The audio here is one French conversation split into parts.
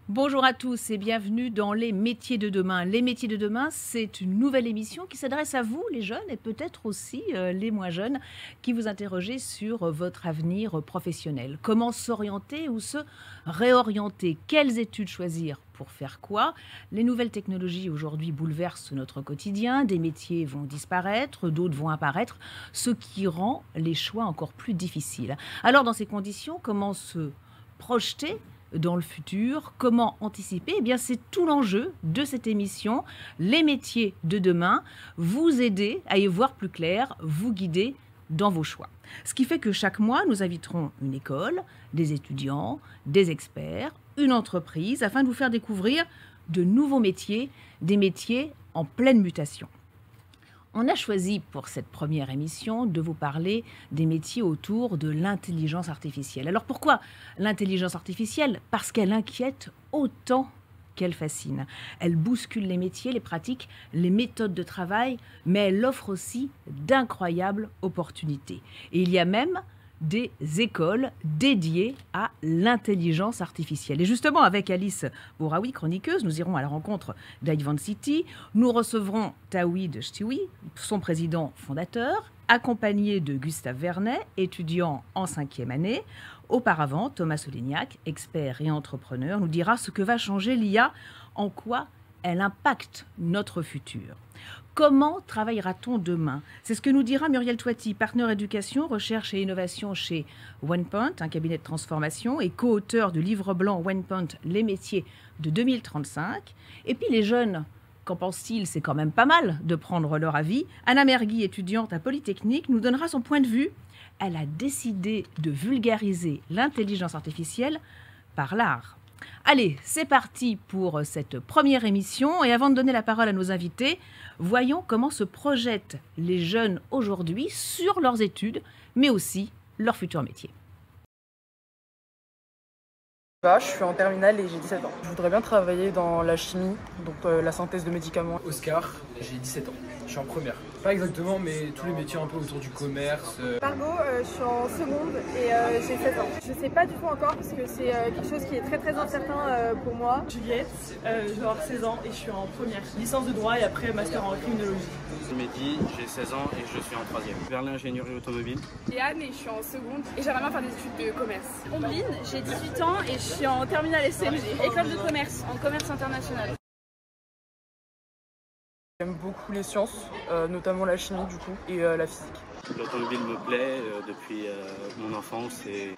Bonjour à tous et bienvenue dans Les métiers de demain. Les métiers de demain, c'est une nouvelle émission qui s'adresse à vous, les jeunes, et peut-être aussi les moins jeunes, qui vous interrogez sur votre avenir professionnel. Comment s'orienter ou se réorienter? Quelles études choisir? Pour faire quoi? Les nouvelles technologies aujourd'hui bouleversent notre quotidien, des métiers vont disparaître, d'autres vont apparaître, ce qui rend les choix encore plus difficiles. Alors dans ces conditions, comment se projeter dans le futur? Comment anticiper? Eh bien, c'est tout l'enjeu de cette émission, Les métiers de demain, vous aider à y voir plus clair, vous guider dans vos choix. Ce qui fait que chaque mois, nous inviterons une école, des étudiants, des experts, une entreprise, afin de vous faire découvrir de nouveaux métiers, des métiers en pleine mutation. On a choisi pour cette première émission de vous parler des métiers autour de l'intelligence artificielle. Alors pourquoi l'intelligence artificielle? Parce qu'elle inquiète autant qu'elle fascine. Elle bouscule les métiers, les pratiques, les méthodes de travail, mais elle offre aussi d'incroyables opportunités. Et il y a même des écoles dédiées à l'intelligence artificielle. Et justement, avec Alice Bouraoui, chroniqueuse, nous irons à la rencontre d'Ivancity. Nous recevrons Tawhid Chtiwi, son président fondateur, accompagné de Gustave Vernet, étudiant en 5e année. Auparavant, Thomas Solignac, expert et entrepreneur, nous dira ce que va changer l'IA, en quoi elle impacte notre futur. Comment travaillera-t-on demain? C'est ce que nous dira Muriel Toiti, partenaire éducation, recherche et innovation chez OnePoint, un cabinet de transformation, et co-auteur du livre blanc OnePoint, les métiers de 2035. Et puis les jeunes, qu'en pensent-ils? C'est quand même pas mal de prendre leur avis. Anna Mergui, étudiante à Polytechnique, nous donnera son point de vue. Elle a décidé de vulgariser l'intelligence artificielle par l'art. Allez, c'est parti pour cette première émission. Et avant de donner la parole à nos invités, voyons comment se projettent les jeunes aujourd'hui sur leurs études, mais aussi leur futur métier. Je suis en terminale et j'ai 17 ans. Je voudrais bien travailler dans la chimie, donc la synthèse de médicaments. Oscar, j'ai 17 ans. Je suis en première. Pas exactement, mais tous les métiers un peu autour du commerce. Margot, je suis en seconde et j'ai 16 ans. Je sais pas du tout encore parce que c'est quelque chose qui est très incertain pour moi. Juliette, je vais avoir 16 ans et je suis en première. Licence de droit et après master en criminologie. Mehdi, j'ai 16 ans et je suis en 3e. Vers l'ingénierie automobile. Et Anne, et je suis en seconde et j'aimerais bien faire des études de commerce. Ombline, j'ai 18 ans et je suis en terminale SMG, école de commerce, en commerce international. J'aime beaucoup les sciences, notamment la chimie du coup, et la physique. L'automobile me plaît depuis mon enfance et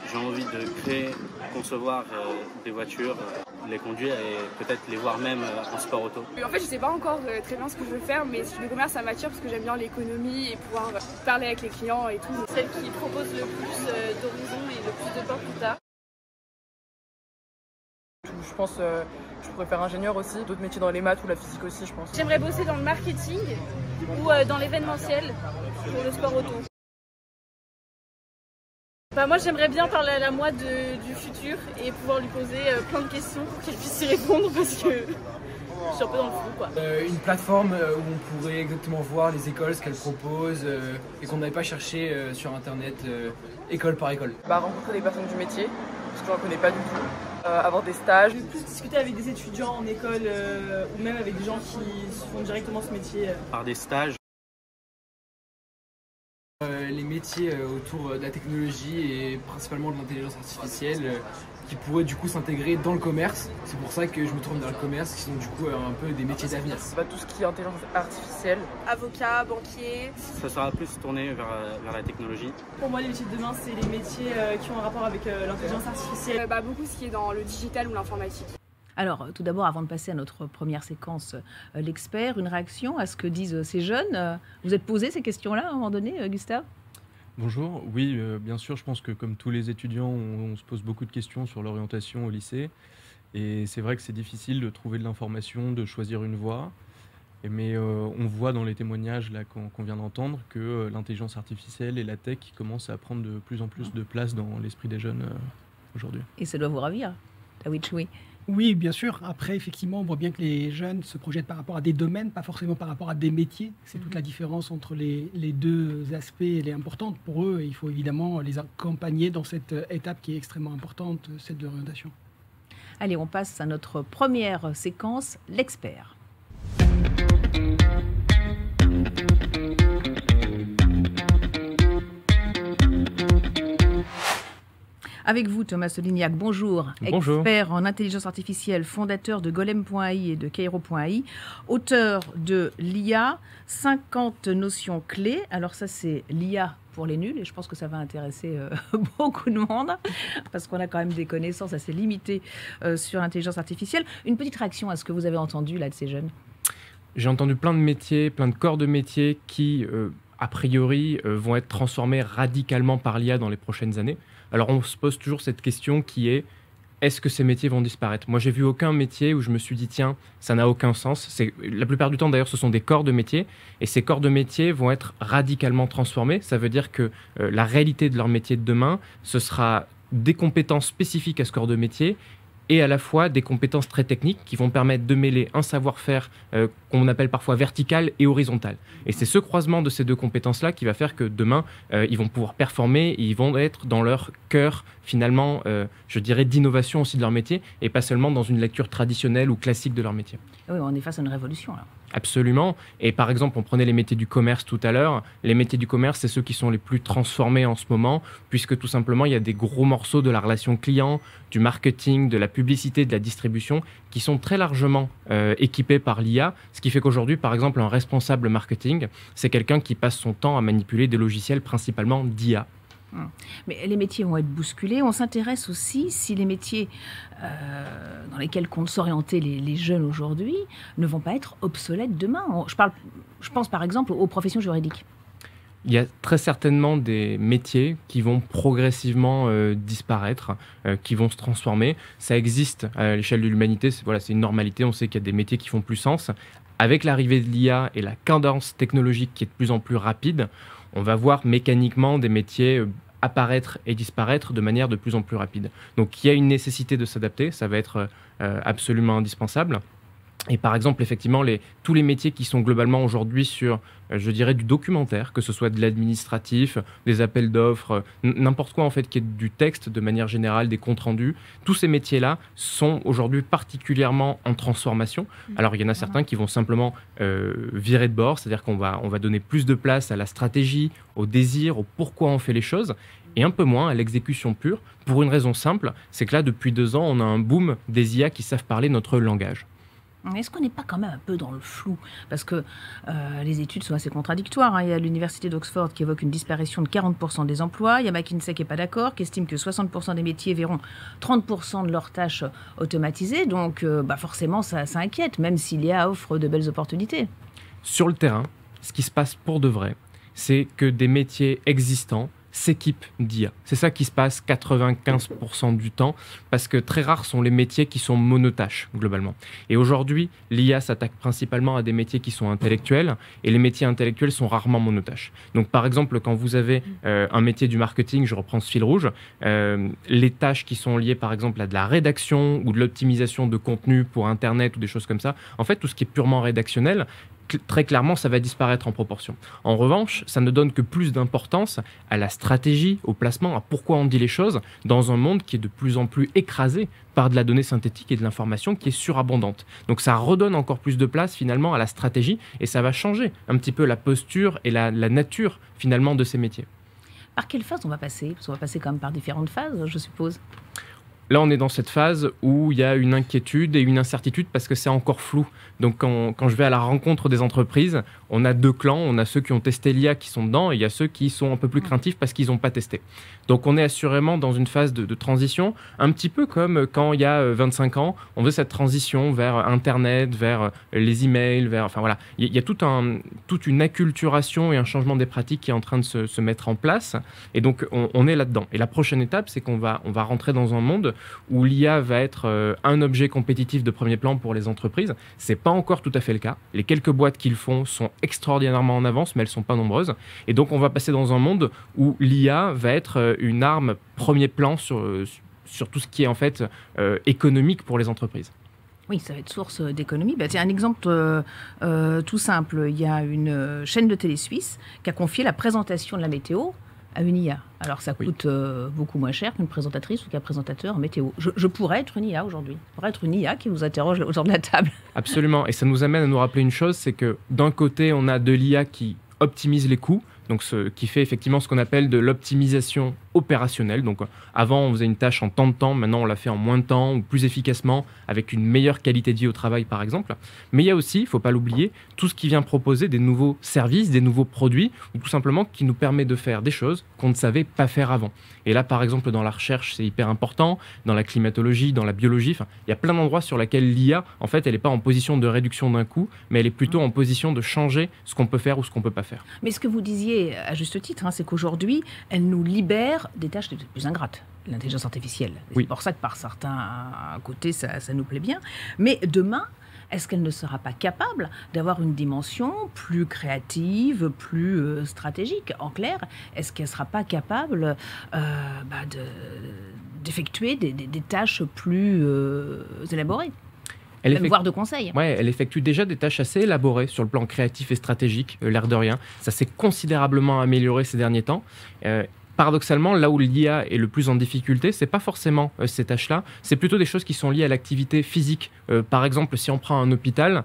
j'ai envie de créer, concevoir des voitures, les conduire et peut-être les voir même en sport auto. En fait, je sais pas encore très bien ce que je veux faire, mais le commerce ça m'attire parce que j'aime bien l'économie et pouvoir parler avec les clients et tout. Celle qui propose le plus d'horizons et le plus de portes plus tard. Je pense que je pourrais faire ingénieur aussi, d'autres métiers dans les maths ou la physique aussi, je pense. J'aimerais bosser dans le marketing ou dans l'événementiel pour le sport auto. Moi j'aimerais bien parler à la moi du futur et pouvoir lui poser plein de questions pour qu'elle puisse y répondre parce que je suis un peu dans le flou quoi. Une plateforme où on pourrait exactement voir les écoles, ce qu'elles proposent et qu'on n'avait pas cherché sur internet, école par école. Rencontrer des personnes du métier, parce que j'en connais pas du tout. Avoir des stages. Je veux plus discuter avec des étudiants en école ou même avec des gens qui font directement ce métier. Par des stages. Les métiers autour de la technologie et principalement de l'intelligence artificielle qui pourraient du coup s'intégrer dans le commerce. C'est pour ça que je me tourne vers le commerce qui sont du coup un peu des métiers d'avenir. Tout ce qui est intelligence artificielle. Avocat, banquier. Ça sera plus tourné vers la technologie. Pour moi les métiers de demain c'est les métiers qui ont un rapport avec l'intelligence artificielle. Beaucoup ce qui est dans le digital ou l'informatique. Alors, tout d'abord, avant de passer à notre première séquence, l'expert, une réaction à ce que disent ces jeunes. Vous êtes posé ces questions-là à un moment donné, Gustave? Bonjour, oui, bien sûr, je pense que comme tous les étudiants, on se pose beaucoup de questions sur l'orientation au lycée. Et c'est vrai que c'est difficile de trouver de l'information, de choisir une voie. Mais on voit dans les témoignages là, qu'on vient d'entendre que l'intelligence artificielle et la tech commencent à prendre de plus en plus de place dans l'esprit des jeunes aujourd'hui. Et ça doit vous ravir, Tawhid Chtiwi. Oui, bien sûr. Après, effectivement, on voit bien que les jeunes se projettent par rapport à des domaines, pas forcément par rapport à des métiers. C'est toute la différence entre les deux aspects. Elle est importante pour eux et il faut évidemment les accompagner dans cette étape qui est extrêmement importante, celle de l'orientation. Allez, on passe à notre première séquence, l'expert. Avec vous, Thomas Solignac, bonjour. Bonjour. Expert en intelligence artificielle, fondateur de Golem.ai et de Cairo.ai, auteur de l'IA, 50 notions clés. Alors ça, c'est l'IA pour les nuls et je pense que ça va intéresser beaucoup de monde parce qu'on a quand même des connaissances assez limitées sur l'intelligence artificielle. Une petite réaction à ce que vous avez entendu là de ces jeunes. J'ai entendu plein de métiers, plein de corps de métiers qui, a priori, vont être transformés radicalement par l'IA dans les prochaines années. Alors on se pose toujours cette question qui est, est-ce que ces métiers vont disparaître ? Moi, j'ai vu aucun métier où je me suis dit, tiens, ça n'a aucun sens. La plupart du temps, d'ailleurs, ce sont des corps de métier. Et ces corps de métier vont être radicalement transformés. Ça veut dire que la réalité de leur métier de demain, ce sera des compétences spécifiques à ce corps de métier et à la fois des compétences très techniques qui vont permettre de mêler un savoir-faire qu'on appelle parfois vertical et horizontal. Et c'est ce croisement de ces deux compétences-là qui va faire que demain, ils vont pouvoir performer, et ils vont être dans leur cœur, finalement, je dirais, d'innovation aussi de leur métier, et pas seulement dans une lecture traditionnelle ou classique de leur métier. Oui, on est face à une révolution, là. Absolument. Et par exemple, on prenait les métiers du commerce tout à l'heure. Les métiers du commerce, c'est ceux qui sont les plus transformés en ce moment, puisque tout simplement, il y a des gros morceaux de la relation client, du marketing, de la publicité, de la distribution, qui sont très largement équipés par l'IA. Ce qui fait qu'aujourd'hui, par exemple, un responsable marketing, c'est quelqu'un qui passe son temps à manipuler des logiciels principalement d'IA. Mais les métiers vont être bousculés. On s'intéresse aussi si les métiers dans lesquels comptent s'orienter les jeunes aujourd'hui ne vont pas être obsolètes demain. Je pense par exemple aux professions juridiques. Il y a très certainement des métiers qui vont progressivement disparaître, qui vont se transformer. Ça existe à l'échelle de l'humanité, c'est une normalité. On sait qu'il y a des métiers qui font plus sens. Avec l'arrivée de l'IA et la cadence technologique qui est de plus en plus rapide, on va voir mécaniquement des métiers apparaître et disparaître de manière de plus en plus rapide. Donc il y a une nécessité de s'adapter, ça va être absolument indispensable. Et par exemple, effectivement, tous les métiers qui sont globalement aujourd'hui sur, je dirais, du documentaire, que ce soit de l'administratif, des appels d'offres, n'importe quoi en fait qui est du texte de manière générale, des comptes rendus, tous ces métiers-là sont aujourd'hui particulièrement en transformation. Alors il y en a certains qui vont simplement virer de bord, c'est-à-dire qu'on va donner plus de place à la stratégie, au désir, au pourquoi on fait les choses, et un peu moins à l'exécution pure, pour une raison simple, c'est que là, depuis 2 ans, on a un boom des IA qui savent parler notre langage. Est-ce qu'on n'est pas quand même un peu dans le flou ? Parce que les études sont assez contradictoires. Il y a l'université d'Oxford qui évoque une disparition de 40% des emplois. Il y a McKinsey qui n'est pas d'accord, qui estime que 60% des métiers verront 30% de leurs tâches automatisées. Donc forcément, ça inquiète, même si l'IA offre de belles opportunités. Sur le terrain, ce qui se passe pour de vrai, c'est que des métiers existants s'équipent d'IA. C'est ça qui se passe 95% du temps, parce que très rares sont les métiers qui sont monotâches, globalement. Et aujourd'hui, l'IA s'attaque principalement à des métiers qui sont intellectuels, et les métiers intellectuels sont rarement monotâches. Donc par exemple, quand vous avez un métier du marketing, je reprends ce fil rouge, les tâches qui sont liées par exemple à de la rédaction ou de l'optimisation de contenu pour Internet ou des choses comme ça, en fait tout ce qui est purement rédactionnel, très clairement, ça va disparaître en proportion. En revanche, ça ne donne que plus d'importance à la stratégie, au placement, à pourquoi on dit les choses, dans un monde qui est de plus en plus écrasé par de la donnée synthétique et de l'information qui est surabondante. Donc ça redonne encore plus de place finalement à la stratégie et ça va changer un petit peu la posture et la nature finalement de ces métiers. Par quelle phase on va passer ? Parce qu'on va passer quand même par différentes phases, je suppose. Là, on est dans cette phase où il y a une inquiétude et une incertitude parce que c'est encore flou. Donc, quand je vais à la rencontre des entreprises, on a 2 clans. On a ceux qui ont testé l'IA qui sont dedans et il y a ceux qui sont un peu plus craintifs parce qu'ils n'ont pas testé. Donc, on est assurément dans une phase de transition, un petit peu comme quand il y a 25 ans, on faisait cette transition vers Internet, vers les emails, enfin voilà. Il y a toute une acculturation et un changement des pratiques qui est en train de se mettre en place. Et donc, on est là-dedans. Et la prochaine étape, c'est qu'on va rentrer dans un monde où l'IA va être un objet compétitif de premier plan pour les entreprises. C'est pas encore tout à fait le cas. Les quelques boîtes qui le font sont extraordinairement en avance, mais elles sont pas nombreuses. Et donc, on va passer dans un monde où l'IA va être une arme premier plan sur tout ce qui est en fait économique pour les entreprises. Oui, ça va être source d'économie. Tiens, un exemple tout simple. Il y a une chaîne de télé suisse qui a confié la présentation de la météo à une IA. Alors, ça coûte beaucoup moins cher qu'une présentatrice ou qu'un présentateur météo. Je pourrais être une IA aujourd'hui. Je pourrais être une IA qui vous interroge autour de la table. Absolument. Et ça nous amène à nous rappeler une chose, c'est que d'un côté, on a de l'IA qui optimise les coûts, donc qui fait effectivement ce qu'on appelle de l'optimisation opérationnelle. Donc avant, on faisait une tâche en tant de temps, maintenant on la fait en moins de temps ou plus efficacement, avec une meilleure qualité de vie au travail par exemple. Mais il y a aussi, il ne faut pas l'oublier, tout ce qui vient proposer des nouveaux services, des nouveaux produits, ou tout simplement qui nous permet de faire des choses qu'on ne savait pas faire avant. Et là, par exemple, dans la recherche, c'est hyper important, dans la climatologie, dans la biologie, il y a plein d'endroits sur lesquels l'IA, en fait, elle n'est pas en position de réduction d'un coût, mais elle est plutôt en position de changer ce qu'on peut faire ou ce qu'on ne peut pas faire. Mais ce que vous disiez, à juste titre, c'est qu'aujourd'hui, elle nous libère des tâches les plus ingrates, l'intelligence artificielle. Oui. C'est pour ça que par certains côtés, ça nous plaît bien. Mais demain, est-ce qu'elle ne sera pas capable d'avoir une dimension plus créative, plus stratégique? En clair, est-ce qu'elle ne sera pas capable d'effectuer des tâches plus élaborées? Voire de conseils. Ouais, elle effectue déjà des tâches assez élaborées sur le plan créatif et stratégique, l'air de rien. Ça s'est considérablement amélioré ces derniers temps. Paradoxalement, là où l'IA est le plus en difficulté, c'est pas forcément ces tâches-là, c'est plutôt des choses qui sont liées à l'activité physique. Par exemple, si on prend un hôpital,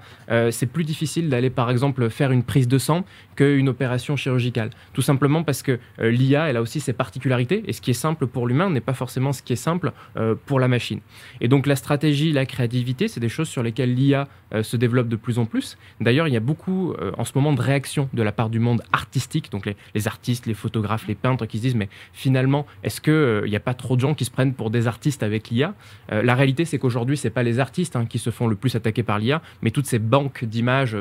c'est plus difficile d'aller, par exemple, faire une prise de sang qu'une opération chirurgicale. Tout simplement parce que l'IA, elle a aussi ses particularités, et ce qui est simple pour l'humain n'est pas forcément ce qui est simple pour la machine. Et donc la stratégie, la créativité, c'est des choses sur lesquelles l'IA se développe de plus en plus. D'ailleurs, il y a beaucoup en ce moment de réactions de la part du monde artistique, donc les artistes, les photographes, les peintres qui se disent mais finalement, est-ce qu'il n'y a pas trop de gens qui se prennent pour des artistes avec l'IA? La réalité, c'est qu'aujourd'hui, ce n'est pas les artistes qui se font le plus attaquer par l'IA, mais toutes ces banques d'images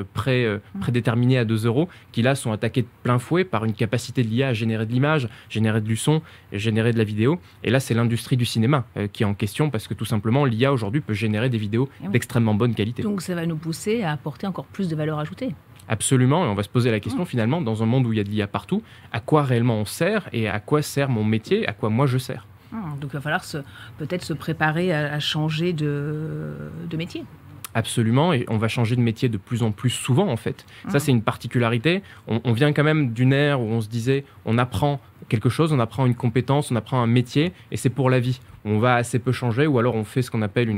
prédéterminées à 2 € qui là sont attaquées de plein fouet par une capacité de l'IA à générer de l'image, générer du son, générer de la vidéo. Et là, c'est l'industrie du cinéma qui est en question parce que tout simplement, l'IA aujourd'hui peut générer des vidéos d'extrêmement bonne qualité. Donc ça va nous pousser à apporter encore plus de valeur ajoutée. Absolument, et on va se poser la question finalement, dans un monde où il y a de l'IA partout, à quoi réellement on sert et à quoi sert mon métier, à quoi moi je sers. Donc il va falloir peut-être se préparer à changer de métier. Absolument, et on va changer de métier de plus en plus souvent en fait. Ça c'est une particularité. On vient quand même d'une ère où on se disait on apprend quelque chose, on apprend une compétence, on apprend un métier et c'est pour la vie. On va assez peu changer ou alors on fait ce qu'on appelle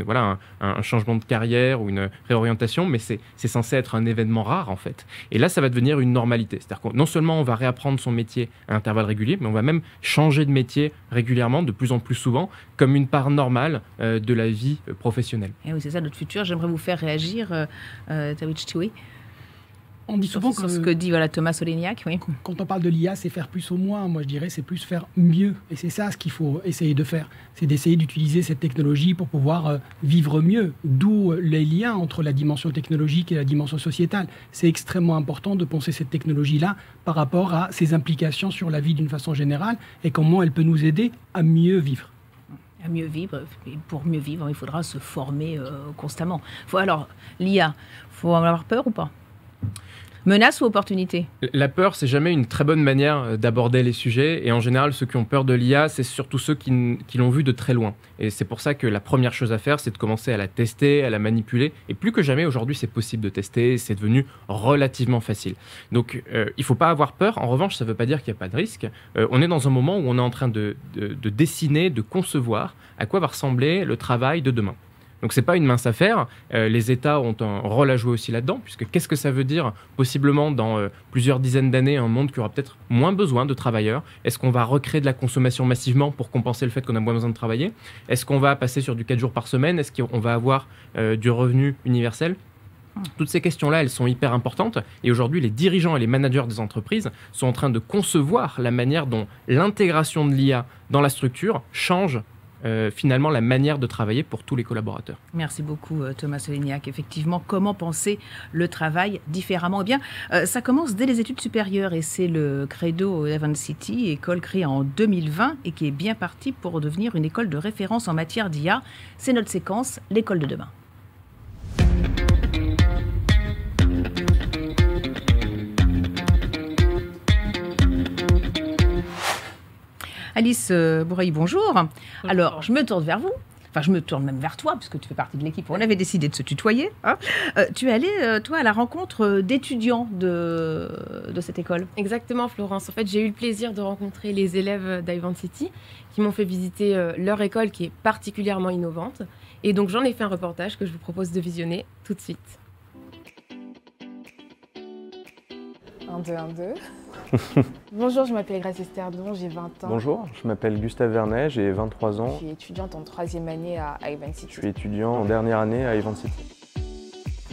un changement de carrière ou une réorientation, mais c'est censé être un événement rare en fait. Et là ça va devenir une normalité. C'est-à-dire que non seulement on va réapprendre son métier à intervalles réguliers, mais on va même changer de métier régulièrement, de plus en plus souvent, comme une part normale de la vie professionnelle. Et oui, c'est ça notre futur. J'aimerais vous faire réagir, Tawich Tiwi. On dit souvent sur ce que dit Thomas Solignac. Oui. Quand on parle de l'IA, c'est faire plus au moins. Moi, je dirais, c'est plus faire mieux. Et c'est ça ce qu'il faut essayer de faire. C'est d'essayer d'utiliser cette technologie pour pouvoir vivre mieux. D'où les liens entre la dimension technologique et la dimension sociétale. C'est extrêmement important de penser cette technologie-là par rapport à ses implications sur la vie d'une façon générale et comment elle peut nous aider à mieux vivre. À mieux vivre. Et pour mieux vivre, il faudra se former constamment. Alors, l'IA, il faut en avoir peur ou pas ? Menace ou opportunité? La peur, c'est jamais une très bonne manière d'aborder les sujets. Et en général, ceux qui ont peur de l'IA, c'est surtout ceux qui l'ont vu de très loin. Et c'est pour ça que la première chose à faire, c'est de commencer à la tester, à la manipuler. Et plus que jamais, aujourd'hui, c'est possible de tester. C'est devenu relativement facile. Donc, il ne faut pas avoir peur. En revanche, ça ne veut pas dire qu'il n'y a pas de risque. On est dans un moment où on est en train de dessiner, de concevoir à quoi va ressembler le travail de demain. Donc ce n'est pas une mince affaire, les États ont un rôle à jouer aussi là-dedans, puisque qu'est-ce que ça veut dire possiblement dans plusieurs dizaines d'années, un monde qui aura peut-être moins besoin de travailleurs? Est-ce qu'on va recréer de la consommation massivement pour compenser le fait qu'on a moins besoin de travailler? Est-ce qu'on va passer sur du 4 jours par semaine? Est-ce qu'on va avoir du revenu universel? Toutes ces questions-là, elles sont hyper importantes et aujourd'hui, les dirigeants et les managers des entreprises sont en train de concevoir la manière dont l'intégration de l'IA dans la structure change finalement la manière de travailler pour tous les collaborateurs. Merci beaucoup Thomas Solignac. Effectivement, comment penser le travail différemment? Eh bien, ça commence dès les études supérieures et c'est le credo d'Avancity, école créée en 2020 et qui est bien partie pour devenir une école de référence en matière d'IA. C'est notre séquence, l'école de demain. Alice Bourailly, bonjour. Alors, je me tourne vers vous. Enfin, je me tourne même vers toi, puisque tu fais partie de l'équipe. On avait décidé de se tutoyer. Hein. Tu es allée, toi, à la rencontre d'étudiants de cette école. Exactement, Florence. En fait, j'ai eu le plaisir de rencontrer les élèves d'Ivan City qui m'ont fait visiter leur école qui est particulièrement innovante. Et donc, j'en ai fait un reportage que je vous propose de visionner tout de suite. 1, 2, 1, 2. Bonjour, je m'appelle Grace Esterdon, j'ai 20 ans. Bonjour, je m'appelle Gustave Vernet, j'ai 23 ans. Je suis étudiante en 3e année à Ivan City. Je suis étudiant en dernière année à Ivan City.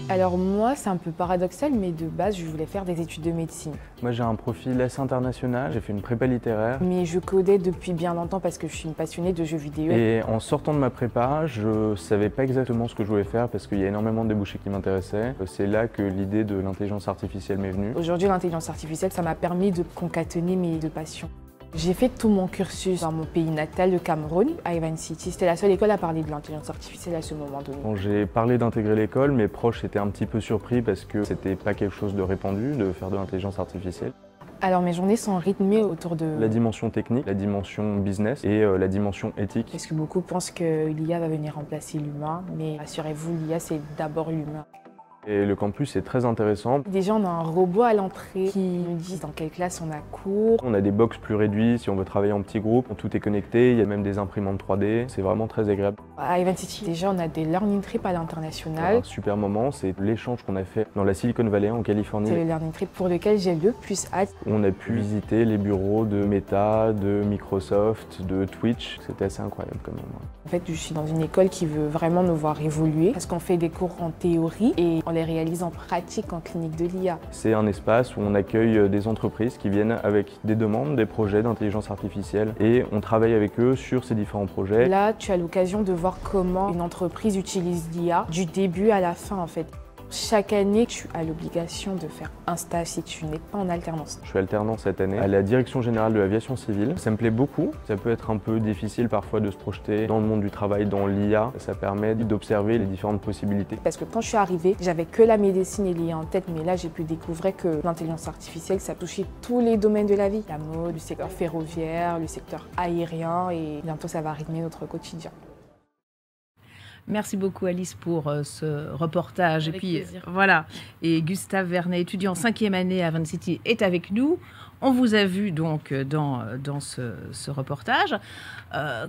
Alors moi, c'est un peu paradoxal, mais de base, je voulais faire des études de médecine. Moi, j'ai un profil assez international, j'ai fait une prépa littéraire. Mais je codais depuis bien longtemps parce que je suis une passionnée de jeux vidéo. Et en sortant de ma prépa, je savais pas exactement ce que je voulais faire parce qu'il y a énormément de débouchés qui m'intéressaient. C'est là que l'idée de l'intelligence artificielle m'est venue. Aujourd'hui, l'intelligence artificielle, ça m'a permis de concaténer mes deux passions. J'ai fait tout mon cursus dans mon pays natal, le Cameroun, à Ivan City. C'était la seule école à parler de l'intelligence artificielle à ce moment donné. Quand j'ai parlé d'intégrer l'école, mes proches étaient un petit peu surpris parce que c'était pas quelque chose de répandu de faire de l'intelligence artificielle. Alors mes journées sont rythmées autour de la dimension technique, la dimension business et la dimension éthique. Parce que beaucoup pensent que l'IA va venir remplacer l'humain, mais rassurez-vous, l'IA c'est d'abord l'humain. Et le campus est très intéressant. Déjà, on a un robot à l'entrée qui nous dit dans quelle classe on a cours. On a des box plus réduits si on veut travailler en petits groupes. Tout est connecté, il y a même des imprimantes 3D. C'est vraiment très agréable. À Ivan City, déjà, on a des learning trips à l'international. Un super moment, c'est l'échange qu'on a fait dans la Silicon Valley en Californie. C'est le learning trip pour lequel j'ai le plus hâte. On a pu visiter les bureaux de Meta, de Microsoft, de Twitch. C'était assez incroyable comme moment. En fait, je suis dans une école qui veut vraiment nous voir évoluer parce qu'on fait des cours en théorie et on les réalise en pratique en clinique de l'IA. C'est un espace où on accueille des entreprises qui viennent avec des demandes, des projets d'intelligence artificielle et on travaille avec eux sur ces différents projets. Là, tu as l'occasion de voir comment une entreprise utilise l'IA du début à la fin en fait. Chaque année, tu as l'obligation de faire un stage si tu n'es pas en alternance. Je suis alternant cette année à la Direction Générale de l'Aviation Civile. Ça me plaît beaucoup. Ça peut être un peu difficile parfois de se projeter dans le monde du travail, dans l'IA. Ça permet d'observer les différentes possibilités. Parce que quand je suis arrivée, j'avais que la médecine et l'IA en tête, mais là j'ai pu découvrir que l'intelligence artificielle, ça touchait tous les domaines de la vie. La mode, le secteur ferroviaire, le secteur aérien et bientôt ça va rythmer notre quotidien. Merci beaucoup Alice pour ce reportage. Avec plaisir. Voilà. Et Gustave Vernet, étudiant en 5e année à Ivan City, est avec nous. On vous a vu donc dans ce reportage.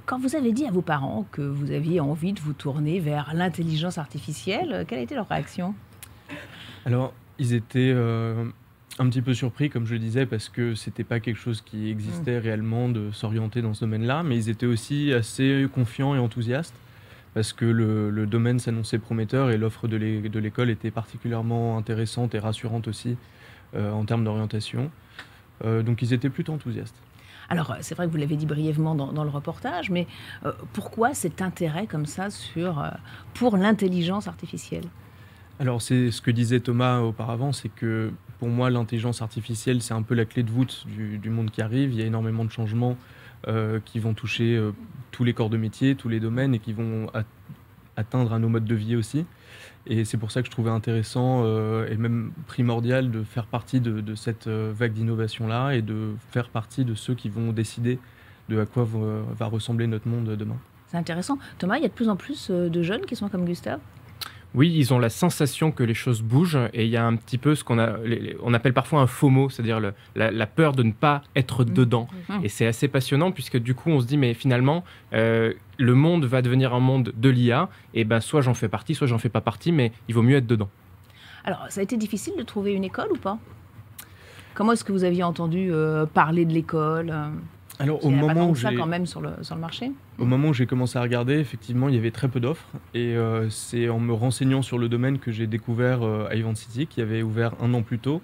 Quand vous avez dit à vos parents que vous aviez envie de vous tourner vers l'intelligence artificielle, quelle a été leur réaction? Alors, ils étaient un petit peu surpris, comme je le disais, parce que c'était pas quelque chose qui existait réellement de s'orienter dans ce domaine-là, mais ils étaient aussi assez confiants et enthousiastes. Parce que le domaine s'annonçait prometteur et l'offre de l'école était particulièrement intéressante et rassurante aussi en termes d'orientation. Donc ils étaient plutôt enthousiastes. Alors c'est vrai que vous l'avez dit brièvement dans le reportage, mais pourquoi cet intérêt comme ça pour l'intelligence artificielle? Alors c'est ce que disait Thomas auparavant, c'est que pour moi l'intelligence artificielle c'est un peu la clé de voûte du monde qui arrive. Il y a énormément de changements qui vont toucher tous les corps de métier, tous les domaines et qui vont atteindre à nos modes de vie aussi. Et c'est pour ça que je trouvais intéressant et même primordial de faire partie de cette vague d'innovation-là et de faire partie de ceux qui vont décider de à quoi va ressembler notre monde demain. C'est intéressant. Thomas, il y a de plus en plus de jeunes qui sont comme Gustave? Oui, ils ont la sensation que les choses bougent et il y a un petit peu ce qu'on appelle parfois un FOMO, c'est-à-dire la peur de ne pas être dedans. Et c'est assez passionnant puisque du coup on se dit mais finalement le monde va devenir un monde de l'IA et ben soit j'en fais partie, soit j'en fais pas partie, mais il vaut mieux être dedans. Alors ça a été difficile de trouver une école ou pas? Comment est-ce que vous aviez entendu parler de l'école? Alors, il n'y a pas tant que ça quand même sur le marché. Au moment où j'ai commencé à regarder, effectivement, il y avait très peu d'offres. Et c'est en me renseignant sur le domaine que j'ai découvert Ivan City, qui avait ouvert 1 an plus tôt,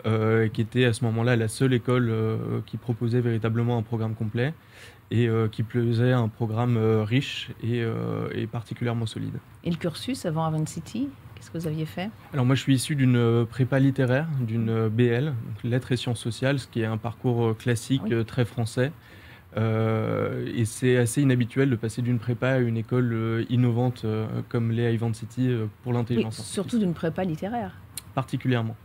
qui était à ce moment-là la seule école qui proposait véritablement un programme complet et qui plaisait un programme riche et particulièrement solide. Et le cursus avant Ivan City, qu'est-ce que vous aviez fait? Alors moi je suis issu d'une prépa littéraire, d'une BL, donc lettres et sciences sociales, ce qui est un parcours classique très français. Et c'est assez inhabituel de passer d'une prépa à une école innovante comme l'est Ivan City pour l'intelligence artificielle. Surtout d'une prépa littéraire. Particulièrement.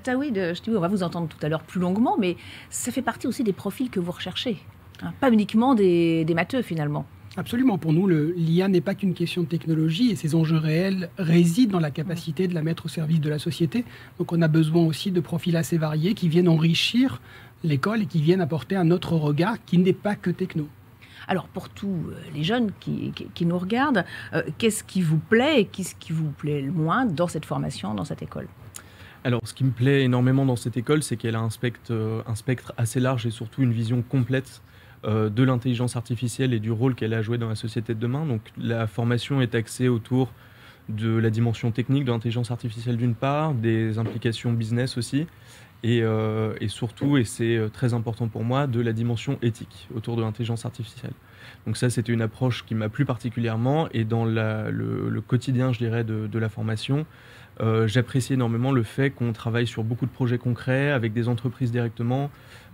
Tawhid, on va vous entendre tout à l'heure plus longuement, mais ça fait partie aussi des profils que vous recherchez. Pas uniquement des matheux finalement. Absolument. Pour nous, l'IA n'est pas qu'une question de technologie et ses enjeux réels résident dans la capacité de la mettre au service de la société. Donc on a besoin aussi de profils assez variés qui viennent enrichir l'école et qui viennent apporter un autre regard qui n'est pas que techno. Alors pour tous les jeunes qui nous regardent, qu'est-ce qui vous plaît et qu'est-ce qui vous plaît le moins dans cette formation, dans cette école ? Alors, ce qui me plaît énormément dans cette école, c'est qu'elle a un spectre assez large et surtout une vision complète de l'intelligence artificielle et du rôle qu'elle a à jouer dans la société de demain. Donc, la formation est axée autour de la dimension technique de l'intelligence artificielle d'une part, des implications business aussi, et surtout, et c'est très important pour moi, de la dimension éthique autour de l'intelligence artificielle. Donc ça, c'était une approche qui m'a plu particulièrement, et dans le quotidien, je dirais, de la formation, j'apprécie énormément le fait qu'on travaille sur beaucoup de projets concrets avec des entreprises directement,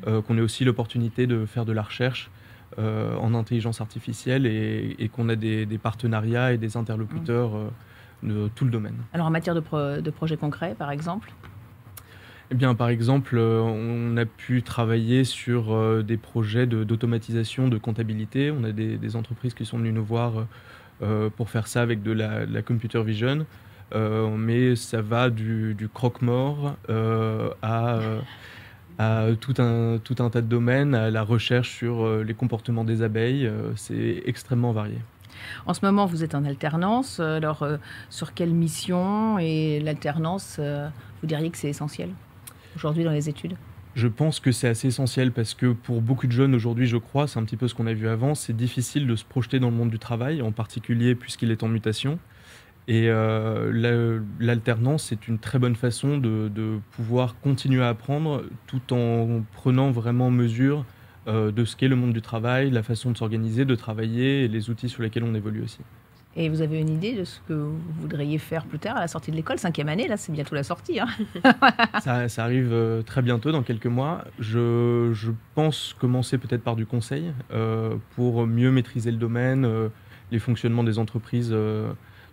qu'on ait aussi l'opportunité de faire de la recherche en intelligence artificielle et qu'on a des partenariats et des interlocuteurs de tout le domaine. Alors en matière de projets concrets, par exemple ? Eh bien, par exemple, on a pu travailler sur des projets d'automatisation de comptabilité. On a des entreprises qui sont venues nous voir pour faire ça avec de la computer vision. Mais ça va du croque-mort à tout un tas de domaines, à la recherche sur les comportements des abeilles. C'est extrêmement varié. En ce moment, vous êtes en alternance. Alors, sur quelle mission et l'alternance, vous diriez que c'est essentiel aujourd'hui dans les études ? Je pense que c'est assez essentiel parce que pour beaucoup de jeunes aujourd'hui, je crois, c'est un petit peu ce qu'on a vu avant, c'est difficile de se projeter dans le monde du travail, en particulier puisqu'il est en mutation. Et l'alternance, c'est une très bonne façon de pouvoir continuer à apprendre tout en prenant vraiment mesure de ce qu'est le monde du travail, la façon de s'organiser, de travailler et les outils sur lesquels on évolue aussi. Et vous avez une idée de ce que vous voudriez faire plus tard à la sortie de l'école ? 5e année, là, c'est bientôt la sortie. Hein. Ça arrive très bientôt, dans quelques mois. Je pense commencer peut-être par du conseil pour mieux maîtriser le domaine, les fonctionnements des entreprises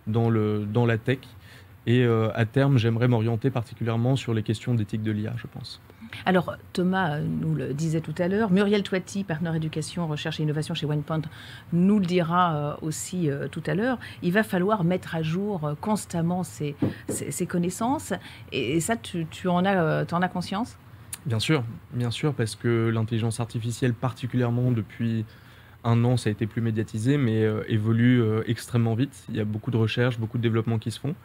dans la tech. Et à terme, j'aimerais m'orienter particulièrement sur les questions d'éthique de l'IA, je pense. Alors, Thomas nous le disait tout à l'heure, Muriel Toiti, partenaire éducation, recherche et innovation chez OnePoint, nous le dira aussi tout à l'heure. Il va falloir mettre à jour constamment ses connaissances. Et ça, tu en as conscience ? Bien sûr, parce que l'intelligence artificielle, particulièrement depuis un an, ça a été plus médiatisé, mais évolue extrêmement vite. Il y a beaucoup de recherches, beaucoup de développements qui se font.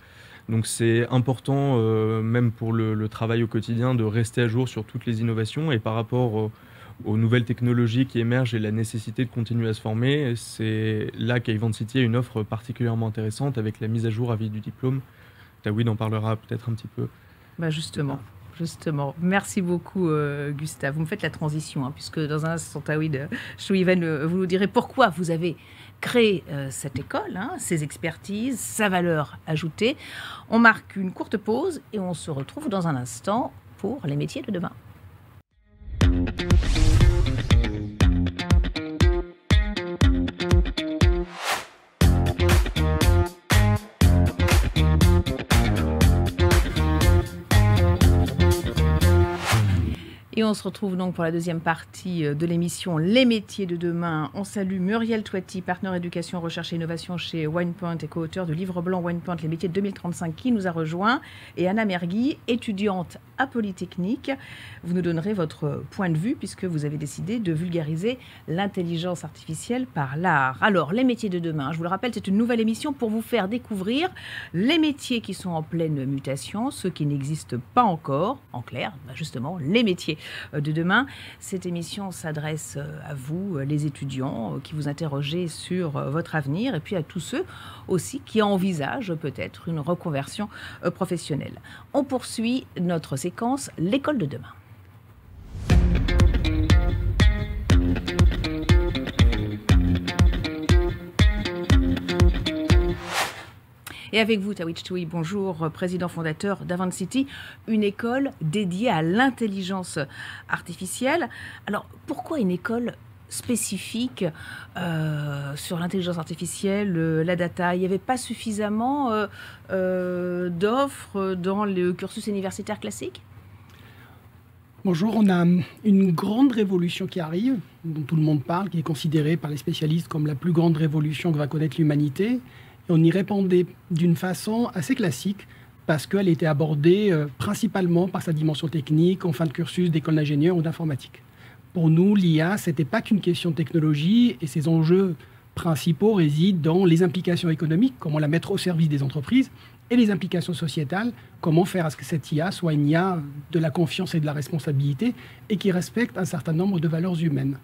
Donc c'est important, même pour le travail au quotidien, de rester à jour sur toutes les innovations. Et par rapport aux nouvelles technologies qui émergent et la nécessité de continuer à se former, c'est là qu'Ivancity a une offre particulièrement intéressante avec la mise à jour à vie du diplôme. Tawhid en parlera peut-être un petit peu. Justement. Merci beaucoup, Gustave. Vous me faites la transition, puisque dans un instant, Tawhid Chouiven, vous nous direz pourquoi vous avez créé cette école, ses expertises, sa valeur ajoutée. On marque une courte pause et on se retrouve dans un instant pour les métiers de demain. Et on se retrouve donc pour la deuxième partie de l'émission Les métiers de demain. On salue Muriel Toiti, partenaire éducation, recherche et innovation chez OnePoint et co-auteur du livre blanc OnePoint, les métiers de 2035, qui nous a rejoint. Et Anna Mergui, étudiante à Polytechnique. Vous nous donnerez votre point de vue puisque vous avez décidé de vulgariser l'intelligence artificielle par l'art. Alors, les métiers de demain, je vous le rappelle, c'est une nouvelle émission pour vous faire découvrir les métiers qui sont en pleine mutation, ceux qui n'existent pas encore. En clair, justement, les métiers de demain. Cette émission s'adresse à vous, les étudiants, qui vous interrogez sur votre avenir et puis à tous ceux aussi qui envisagent peut-être une reconversion professionnelle. On poursuit notre séquence L'école de demain. Et avec vous, Tawhid Chouy, bonjour, président fondateur d'Ivancity, une école dédiée à l'intelligence artificielle. Alors, pourquoi une école spécifique sur l'intelligence artificielle, la data? Il n'y avait pas suffisamment d'offres dans le cursus universitaire classique? Bonjour, on a une grande révolution qui arrive. dont tout le monde parle, qui est considérée par les spécialistes comme la plus grande révolution que va connaître l'humanité. Et on y répondait d'une façon assez classique, parce qu'elle était abordée principalement par sa dimension technique en fin de cursus d'école d'ingénieur ou d'informatique. Pour nous, l'IA, ce n'était pas qu'une question de technologie, et ses enjeux principaux résident dans les implications économiques, comment la mettre au service des entreprises, et les implications sociétales, comment faire à ce que cette IA soit une IA de la confiance et de la responsabilité, et qui respecte un certain nombre de valeurs humaines.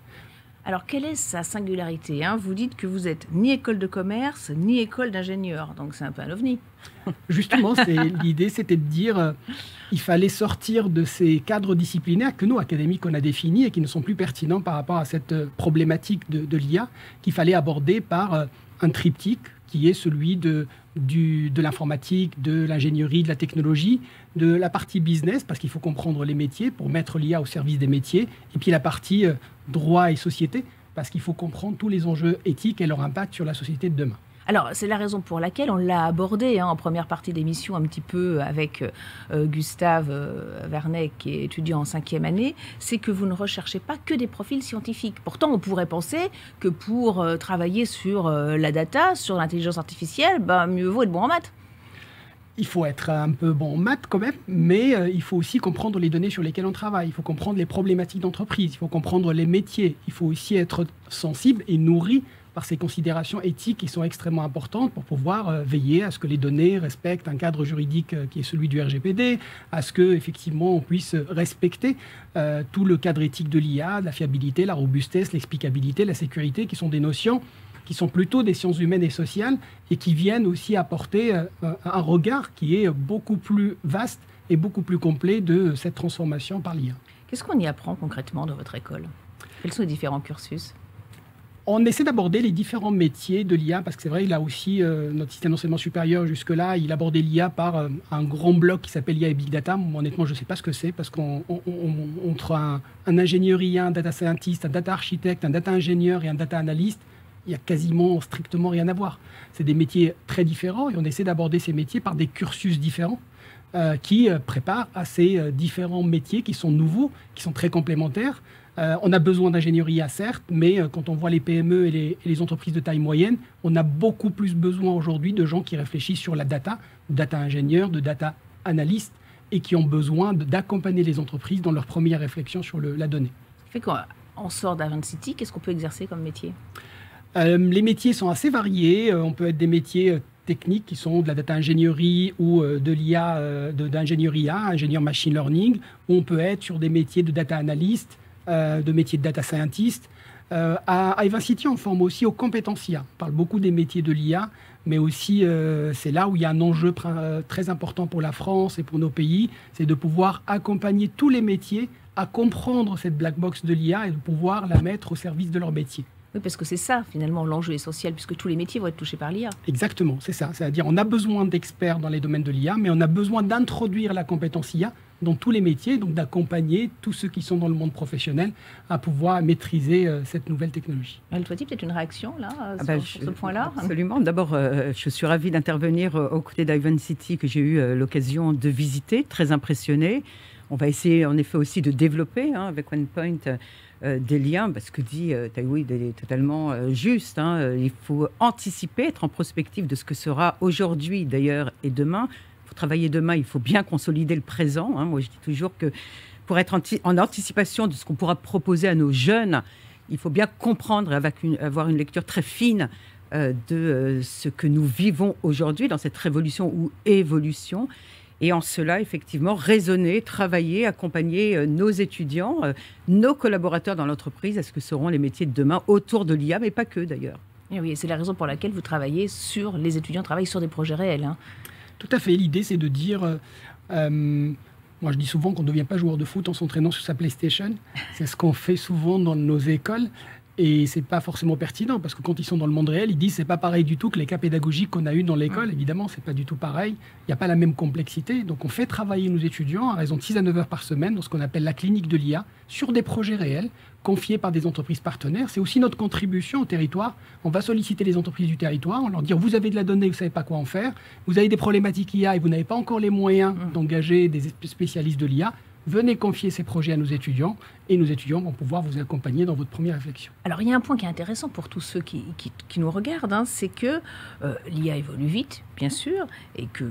Alors, quelle est sa singularité, hein? Vous dites que vous n'êtes ni école de commerce, ni école d'ingénieur, donc c'est un peu un ovni. Justement, l'idée, c'était de dire il fallait sortir de ces cadres disciplinaires que nous, académiques, on a définis et qui ne sont plus pertinents par rapport à cette problématique de l'IA, qu'il fallait aborder par un triptyque qui est celui de l'informatique, de l'ingénierie, de la technologie, de la partie business, parce qu'il faut comprendre les métiers pour mettre l'IA au service des métiers, et puis la partie droit et société, parce qu'il faut comprendre tous les enjeux éthiques et leur impact sur la société de demain. Alors, c'est la raison pour laquelle on l'a abordé en première partie d'émission un petit peu avec Gustave Vernet, qui est étudiant en 5e année, c'est que vous ne recherchez pas que des profils scientifiques. Pourtant, on pourrait penser que pour travailler sur la data, sur l'intelligence artificielle, mieux vaut être bon en maths. Il faut être un peu bon en maths quand même, mais il faut aussi comprendre les données sur lesquelles on travaille. Il faut comprendre les problématiques d'entreprise, il faut comprendre les métiers. Il faut aussi être sensible et nourri par ces considérations éthiques qui sont extrêmement importantes pour pouvoir veiller à ce que les données respectent un cadre juridique qui est celui du RGPD, à ce qu'effectivement on puisse respecter tout le cadre éthique de l'IA, la fiabilité, la robustesse, l'explicabilité, la sécurité, qui sont des notions qui sont plutôt des sciences humaines et sociales et qui viennent aussi apporter un regard qui est beaucoup plus vaste et beaucoup plus complet de cette transformation par l'IA. Qu'est-ce qu'on y apprend concrètement dans votre école? Quels sont les différents cursus? On essaie d'aborder les différents métiers de l'IA, parce que c'est vrai, là aussi, notre système d'enseignement supérieur, jusque-là, il abordait l'IA par un grand bloc qui s'appelle IA et Big Data. Moi, honnêtement, je ne sais pas ce que c'est, parce qu'entre un ingénieur IA, un data scientist, un data architecte, un data ingénieur et un data analyst, il n'y a quasiment strictement rien à voir. C'est des métiers très différents, et on essaie d'aborder ces métiers par des cursus différents qui préparent à ces différents métiers qui sont nouveaux, qui sont très complémentaires. On a besoin d'ingénierie, certes, mais quand on voit les PME et les entreprises de taille moyenne, on a beaucoup plus besoin aujourd'hui de gens qui réfléchissent sur la data, de data ingénieurs, de data analystes, et qui ont besoin d'accompagner les entreprises dans leur première réflexion sur la donnée. Ça fait qu'on sort d'Ivanti, qu'est-ce qu'on peut exercer comme métier? Les métiers sont assez variés. On peut être des métiers techniques qui sont de la data ingénierie ou de l'IA, d'ingénierie IA, ingénieur machine learning, ou on peut être sur des métiers de data analyst, de métiers de data scientist. À Ivanti, on forme aussi aux compétences IA. On parle beaucoup des métiers de l'IA, mais aussi c'est là où il y a un enjeu très important pour la France et pour nos pays, c'est de pouvoir accompagner tous les métiers à comprendre cette black box de l'IA et de pouvoir la mettre au service de leur métier. Oui, parce que c'est ça, finalement, l'enjeu essentiel, puisque tous les métiers vont être touchés par l'IA. Exactement, c'est ça. C'est-à-dire on a besoin d'experts dans les domaines de l'IA, mais on a besoin d'introduire la compétence IA dans tous les métiers, donc d'accompagner tous ceux qui sont dans le monde professionnel à pouvoir maîtriser cette nouvelle technologie. Elle toi, peut-être une réaction là, sur ce point-là? Absolument. D'abord, je suis ravie d'intervenir aux côtés d'Ivanti, que j'ai eu l'occasion de visiter, très impressionnée. On va essayer en effet aussi de développer avec OnePoint des liens, parce que dit Taïwood est totalement juste. Il faut anticiper, être en prospective de ce que sera aujourd'hui d'ailleurs et demain. Pour travailler demain, il faut bien consolider le présent. Moi, je dis toujours que pour être en anticipation de ce qu'on pourra proposer à nos jeunes, il faut bien comprendre et avoir une lecture très fine de ce que nous vivons aujourd'hui dans cette révolution ou évolution. Et en cela, effectivement, raisonner, travailler, accompagner nos étudiants, nos collaborateurs dans l'entreprise à ce que seront les métiers de demain autour de l'IA, mais pas que d'ailleurs. Et oui, c'est la raison pour laquelle vous travaillez les étudiants travaillent sur des projets réels. Tout à fait. L'idée, c'est de dire... moi, je dis souvent qu'on ne devient pas joueur de foot en s'entraînant sur sa PlayStation. C'est ce qu'on fait souvent dans nos écoles. Et c'est pas forcément pertinent, parce que quand ils sont dans le monde réel, ils disent c'est pas pareil du tout que les cas pédagogiques qu'on a eu dans l'école. Évidemment, c'est pas du tout pareil. Il n'y a pas la même complexité. Donc on fait travailler nos étudiants à raison de 6 à 9 heures par semaine dans ce qu'on appelle la clinique de l'IA, sur des projets réels, confiés par des entreprises partenaires. C'est aussi notre contribution au territoire. On va solliciter les entreprises du territoire, on leur dit vous avez de la donnée, vous savez pas quoi en faire, vous avez des problématiques IA et vous n'avez pas encore les moyens d'engager des spécialistes de l'IA. venez confier ces projets à nos étudiants et nos étudiants vont pouvoir vous accompagner dans votre première réflexion. Alors, il y a un point qui est intéressant pour tous ceux qui nous regardent, hein, c'est que l'IA évolue vite, bien sûr, et que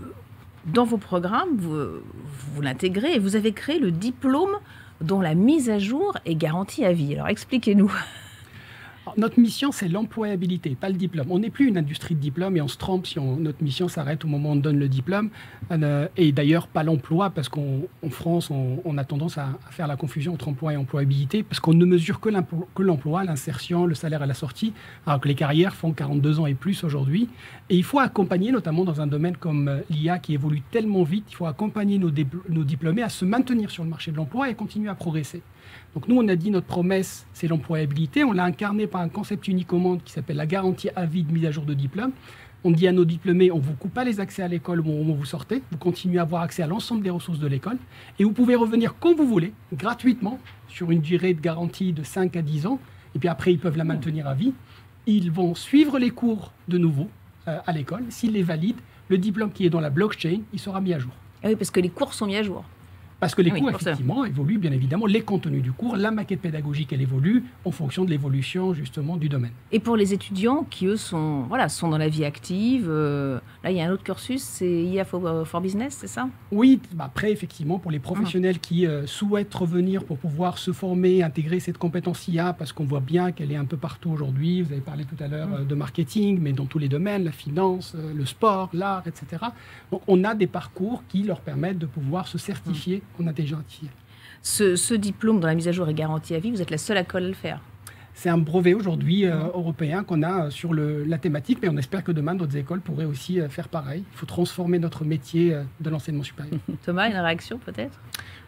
dans vos programmes, vous l'intégrez et vous avez créé le diplôme dont la mise à jour est garantie à vie. Alors, expliquez-nous. Alors, notre mission, c'est l'employabilité, pas le diplôme. On n'est plus une industrie de diplôme et on se trompe si notre mission s'arrête au moment où on donne le diplôme. Et d'ailleurs, pas l'emploi, parce qu'en France, on a tendance à faire la confusion entre emploi et employabilité, parce qu'on ne mesure que l'emploi, l'insertion, le salaire à la sortie, alors que les carrières font 42 ans et plus aujourd'hui. Et il faut accompagner, notamment dans un domaine comme l'IA qui évolue tellement vite, il faut accompagner nos diplômés à se maintenir sur le marché de l'emploi et continuer à progresser. Donc nous, on a dit notre promesse, c'est l'employabilité. On l'a incarné par un concept unique au monde qui s'appelle la garantie à vie de mise à jour de diplôme. On dit à nos diplômés, on ne vous coupe pas les accès à l'école au moment où vous sortez. Vous continuez à avoir accès à l'ensemble des ressources de l'école. Et vous pouvez revenir quand vous voulez, gratuitement, sur une durée de garantie de 5 à 10 ans. Et puis après, ils peuvent la maintenir à vie. Ils vont suivre les cours de nouveau à l'école. S'ils les valident, le diplôme qui est dans la blockchain, il sera mis à jour. Ah oui, parce que les cours sont mis à jour. Parce que les cours, effectivement, évoluent, bien évidemment. Les contenus du cours, la maquette pédagogique, elle évolue en fonction de l'évolution, justement, du domaine. Et pour les étudiants qui, eux, sont dans la vie active, là, il y a un autre cursus, c'est IA for Business, c'est ça? Oui, après, effectivement, pour les professionnels qui souhaitent revenir pour pouvoir se former, intégrer cette compétence IA, parce qu'on voit bien qu'elle est un peu partout aujourd'hui. Vous avez parlé tout à l'heure de marketing, mais dans tous les domaines, la finance, le sport, l'art, etc. Donc, on a des parcours qui leur permettent de pouvoir se certifier en intelligence artificielle. Ce diplôme dont la mise à jour est garantie à vie, vous êtes la seule école à le faire? C'est un brevet aujourd'hui européen qu'on a sur la thématique, mais on espère que demain, d'autres écoles pourraient aussi faire pareil. Il faut transformer notre métier de l'enseignement supérieur. Thomas, une réaction peut-être?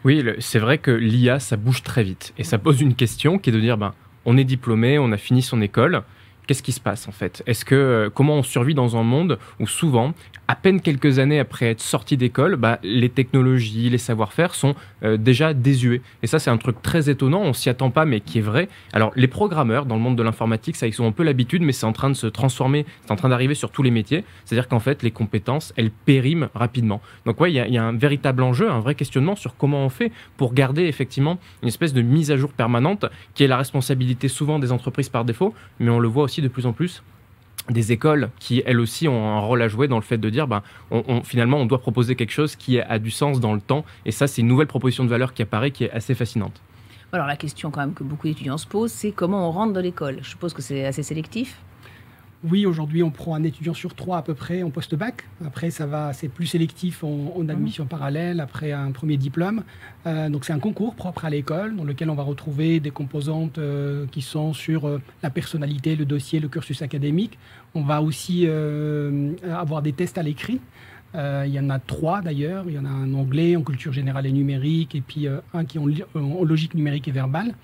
Oui, c'est vrai que l'IA, ça bouge très vite. Et ça pose une question qui est de dire, on est diplômé, on a fini son école. Qu'est-ce qui se passe en fait? Comment on survit dans un monde où souvent, à peine quelques années après être sorti d'école, les technologies, les savoir-faire sont déjà désuets. Et ça, c'est un truc très étonnant, on s'y attend pas, mais qui est vrai. Alors, les programmeurs, dans le monde de l'informatique, ça, ils ont un peu l'habitude, mais c'est en train de se transformer, c'est en train d'arriver sur tous les métiers. C'est-à-dire qu'en fait, les compétences, elles périment rapidement. Donc, ouais, il y a un véritable enjeu, un vrai questionnement sur comment on fait pour garder effectivement une espèce de mise à jour permanente, qui est la responsabilité souvent des entreprises par défaut, mais on le voit aussi de plus en plus des écoles qui, elles aussi, ont un rôle à jouer dans le fait de dire finalement, on doit proposer quelque chose qui a du sens dans le temps. Et ça, c'est une nouvelle proposition de valeur qui apparaît, qui est assez fascinante. Alors, la question quand même que beaucoup d'étudiants se posent, c'est comment on rentre dans l'école? Je suppose que c'est assez sélectif. Oui, aujourd'hui, on prend un étudiant sur 3 à peu près en post-bac. Après, c'est plus sélectif en admission parallèle, après un premier diplôme. Donc, c'est un concours propre à l'école, dans lequel on va retrouver des composantes qui sont sur la personnalité, le dossier, le cursus académique. On va aussi avoir des tests à l'écrit. Il y en a 3 d'ailleurs. Il y en a un anglais, en culture générale et numérique, et puis un qui est en logique numérique et verbale.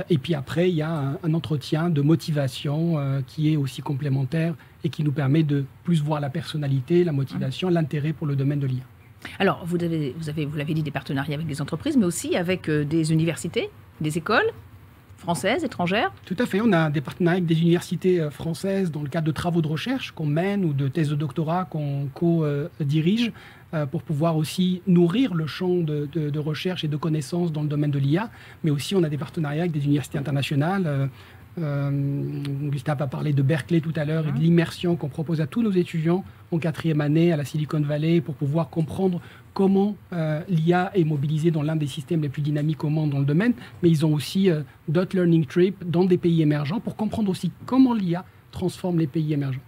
Et puis après, il y a un entretien de motivation qui est aussi complémentaire et qui nous permet de plus voir la personnalité, la motivation, l'intérêt pour le domaine de l'IA. Alors, vous l'avez dit, des partenariats avec des entreprises, mais aussi avec des universités, des écoles françaises, étrangères? Tout à fait. On a des partenariats avec des universités françaises dans le cadre de travaux de recherche qu'on mène ou de thèses de doctorat qu'on co-dirige pour pouvoir aussi nourrir le champ de recherche et de connaissances dans le domaine de l'IA. Mais aussi, on a des partenariats avec des universités internationales. Gustave a parlé de Berkeley tout à l'heure et de l'immersion qu'on propose à tous nos étudiants en 4e année à la Silicon Valley pour pouvoir comprendre comment l'IA est mobilisée dans l'un des systèmes les plus dynamiques au monde dans le domaine. Mais ils ont aussi d'autres learning trips dans des pays émergents pour comprendre aussi comment l'IA transforme les pays émergents.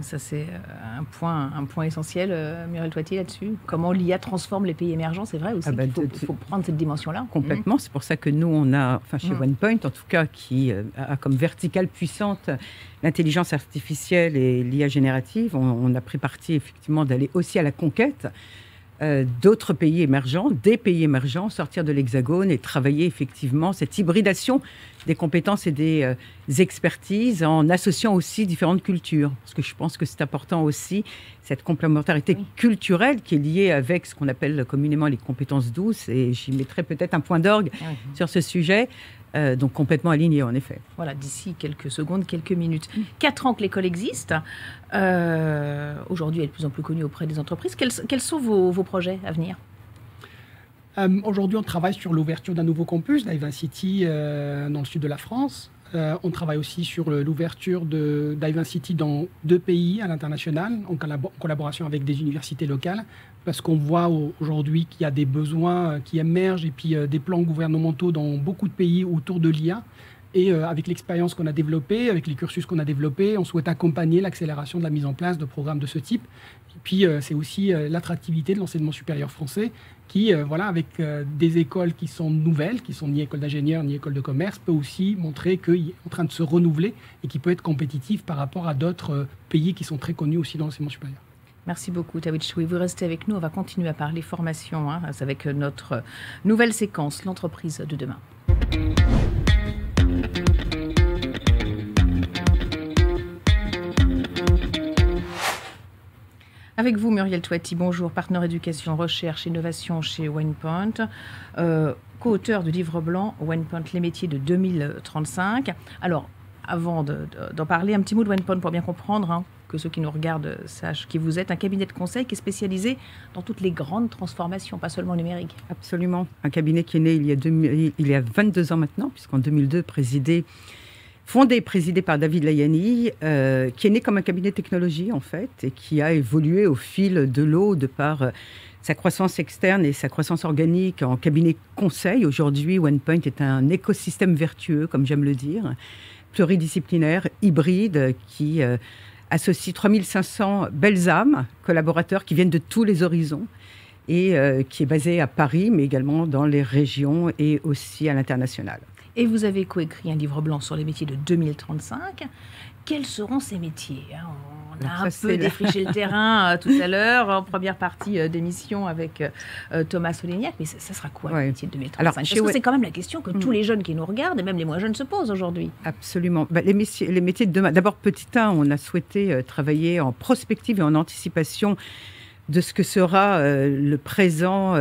Ça, c'est un point essentiel, Muriel Toitier, là-dessus. Comment l'IA transforme les pays émergents, c'est vrai aussi. Il faut prendre cette dimension-là. Complètement. C'est pour ça que nous, on a, chez OnePoint, en tout cas, qui a comme verticale puissante l'intelligence artificielle et l'IA générative, on a pris parti, effectivement, d'aller aussi à la conquête d'autres pays émergents, des pays émergents, sortir de l'Hexagone et travailler effectivement cette hybridation des compétences et des expertises en associant aussi différentes cultures. Parce que je pense que c'est important aussi, cette complémentarité culturelle qui est liée avec ce qu'on appelle communément les compétences douces. Et j'y mettrai peut-être un point d'orgue sur ce sujet. Donc complètement aligné, en effet. Voilà, d'ici quelques secondes, quelques minutes. 4 ans que l'école existe. Aujourd'hui, elle est de plus en plus connue auprès des entreprises. Quels sont vos projets à venir? Aujourd'hui, on travaille sur l'ouverture d'un nouveau campus d'Ivan City dans le sud de la France. On travaille aussi sur l'ouverture d'Ivan City dans 2 pays à l'international, en collaboration avec des universités locales, parce qu'on voit aujourd'hui qu'il y a des besoins qui émergent et puis des plans gouvernementaux dans beaucoup de pays autour de l'IA. Et avec l'expérience qu'on a développée, avec les cursus qu'on a développés, on souhaite accompagner l'accélération de la mise en place de programmes de ce type. Et puis, c'est aussi l'attractivité de l'enseignement supérieur français qui, avec des écoles qui sont nouvelles, qui sont ni écoles d'ingénieurs ni écoles de commerce, peut aussi montrer qu'il est en train de se renouveler et qui peut être compétitif par rapport à d'autres pays qui sont très connus aussi dans l'enseignement supérieur. Merci beaucoup, Tawhid Chouy. Vous restez avec nous. On va continuer à parler formation avec notre nouvelle séquence, l'entreprise de demain. Avec vous, Muriel Touati, bonjour, partenaire éducation, recherche, innovation chez OnePoint, co-auteur du livre blanc OnePoint, les métiers de 2035. Alors, avant d'en parler, un petit mot de OnePoint pour bien comprendre, que ceux qui nous regardent sachent qui vous êtes, un cabinet de conseil qui est spécialisé dans toutes les grandes transformations, pas seulement numériques. Absolument, un cabinet qui est né il y a 22 ans maintenant, puisqu'en 2002, fondé et présidé par David Layani, qui est né comme un cabinet de technologie, en fait, et qui a évolué au fil de l'eau de par sa croissance externe et sa croissance organique en cabinet conseil. Aujourd'hui, OnePoint est un écosystème vertueux, comme j'aime le dire, pluridisciplinaire, hybride, qui associe 3500 belles âmes, collaborateurs qui viennent de tous les horizons, et qui est basé à Paris, mais également dans les régions et aussi à l'international. Et vous avez coécrit un livre blanc sur les métiers de 2035. Quels seront ces métiers ? On a un peu défriché le terrain tout à l'heure, en première partie d'émission avec Thomas Solignac. Mais ça sera quoi, les métiers de 2035 ? Parce que c'est quand même la question que tous les jeunes qui nous regardent, et même les moins jeunes, se posent aujourd'hui. Absolument. Les métiers de demain. D'abord, petit 1, on a souhaité travailler en prospective et en anticipation de ce que sera le présent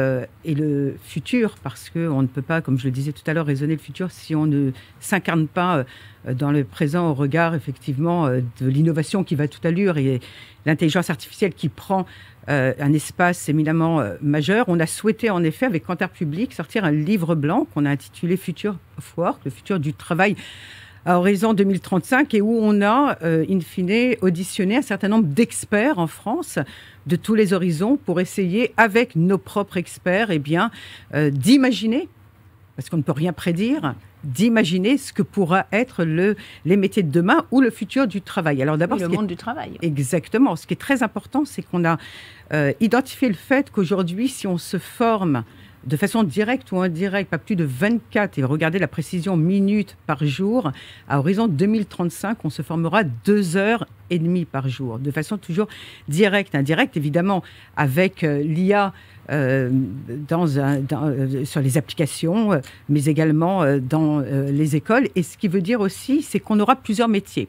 et le futur, parce qu'on ne peut pas, comme je le disais tout à l'heure, raisonner le futur si on ne s'incarne pas dans le présent au regard, effectivement, de l'innovation qui va à toute allure et l'intelligence artificielle qui prend un espace éminemment majeur. On a souhaité, en effet, avec Kantar Public, sortir un livre blanc qu'on a intitulé « Future of Work », le futur du travail à horizon 2035, et où on a, in fine, auditionné un certain nombre d'experts en France de tous les horizons pour essayer, avec nos propres experts, d'imaginer, parce qu'on ne peut rien prédire, d'imaginer ce que pourra être les métiers de demain ou le futur du travail. Alors d'abord, le monde du travail. Exactement. Ce qui est très important, c'est qu'on a identifié le fait qu'aujourd'hui, si on se forme de façon directe ou indirecte, pas plus de 24, et regardez la précision, minutes par jour, à horizon 2035, on se formera 2h30 par jour, de façon toujours directe. Indirecte, évidemment, avec l'IA sur les applications, mais également dans les écoles. Et ce qui veut dire aussi, c'est qu'on aura plusieurs métiers.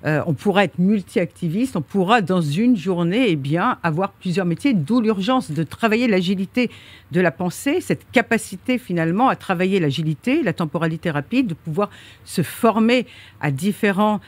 On pourra être multi-activiste, on pourra dans une journée avoir plusieurs métiers, d'où l'urgence de travailler l'agilité de la pensée, cette capacité finalement à travailler l'agilité, la temporalité rapide, de pouvoir se former à différents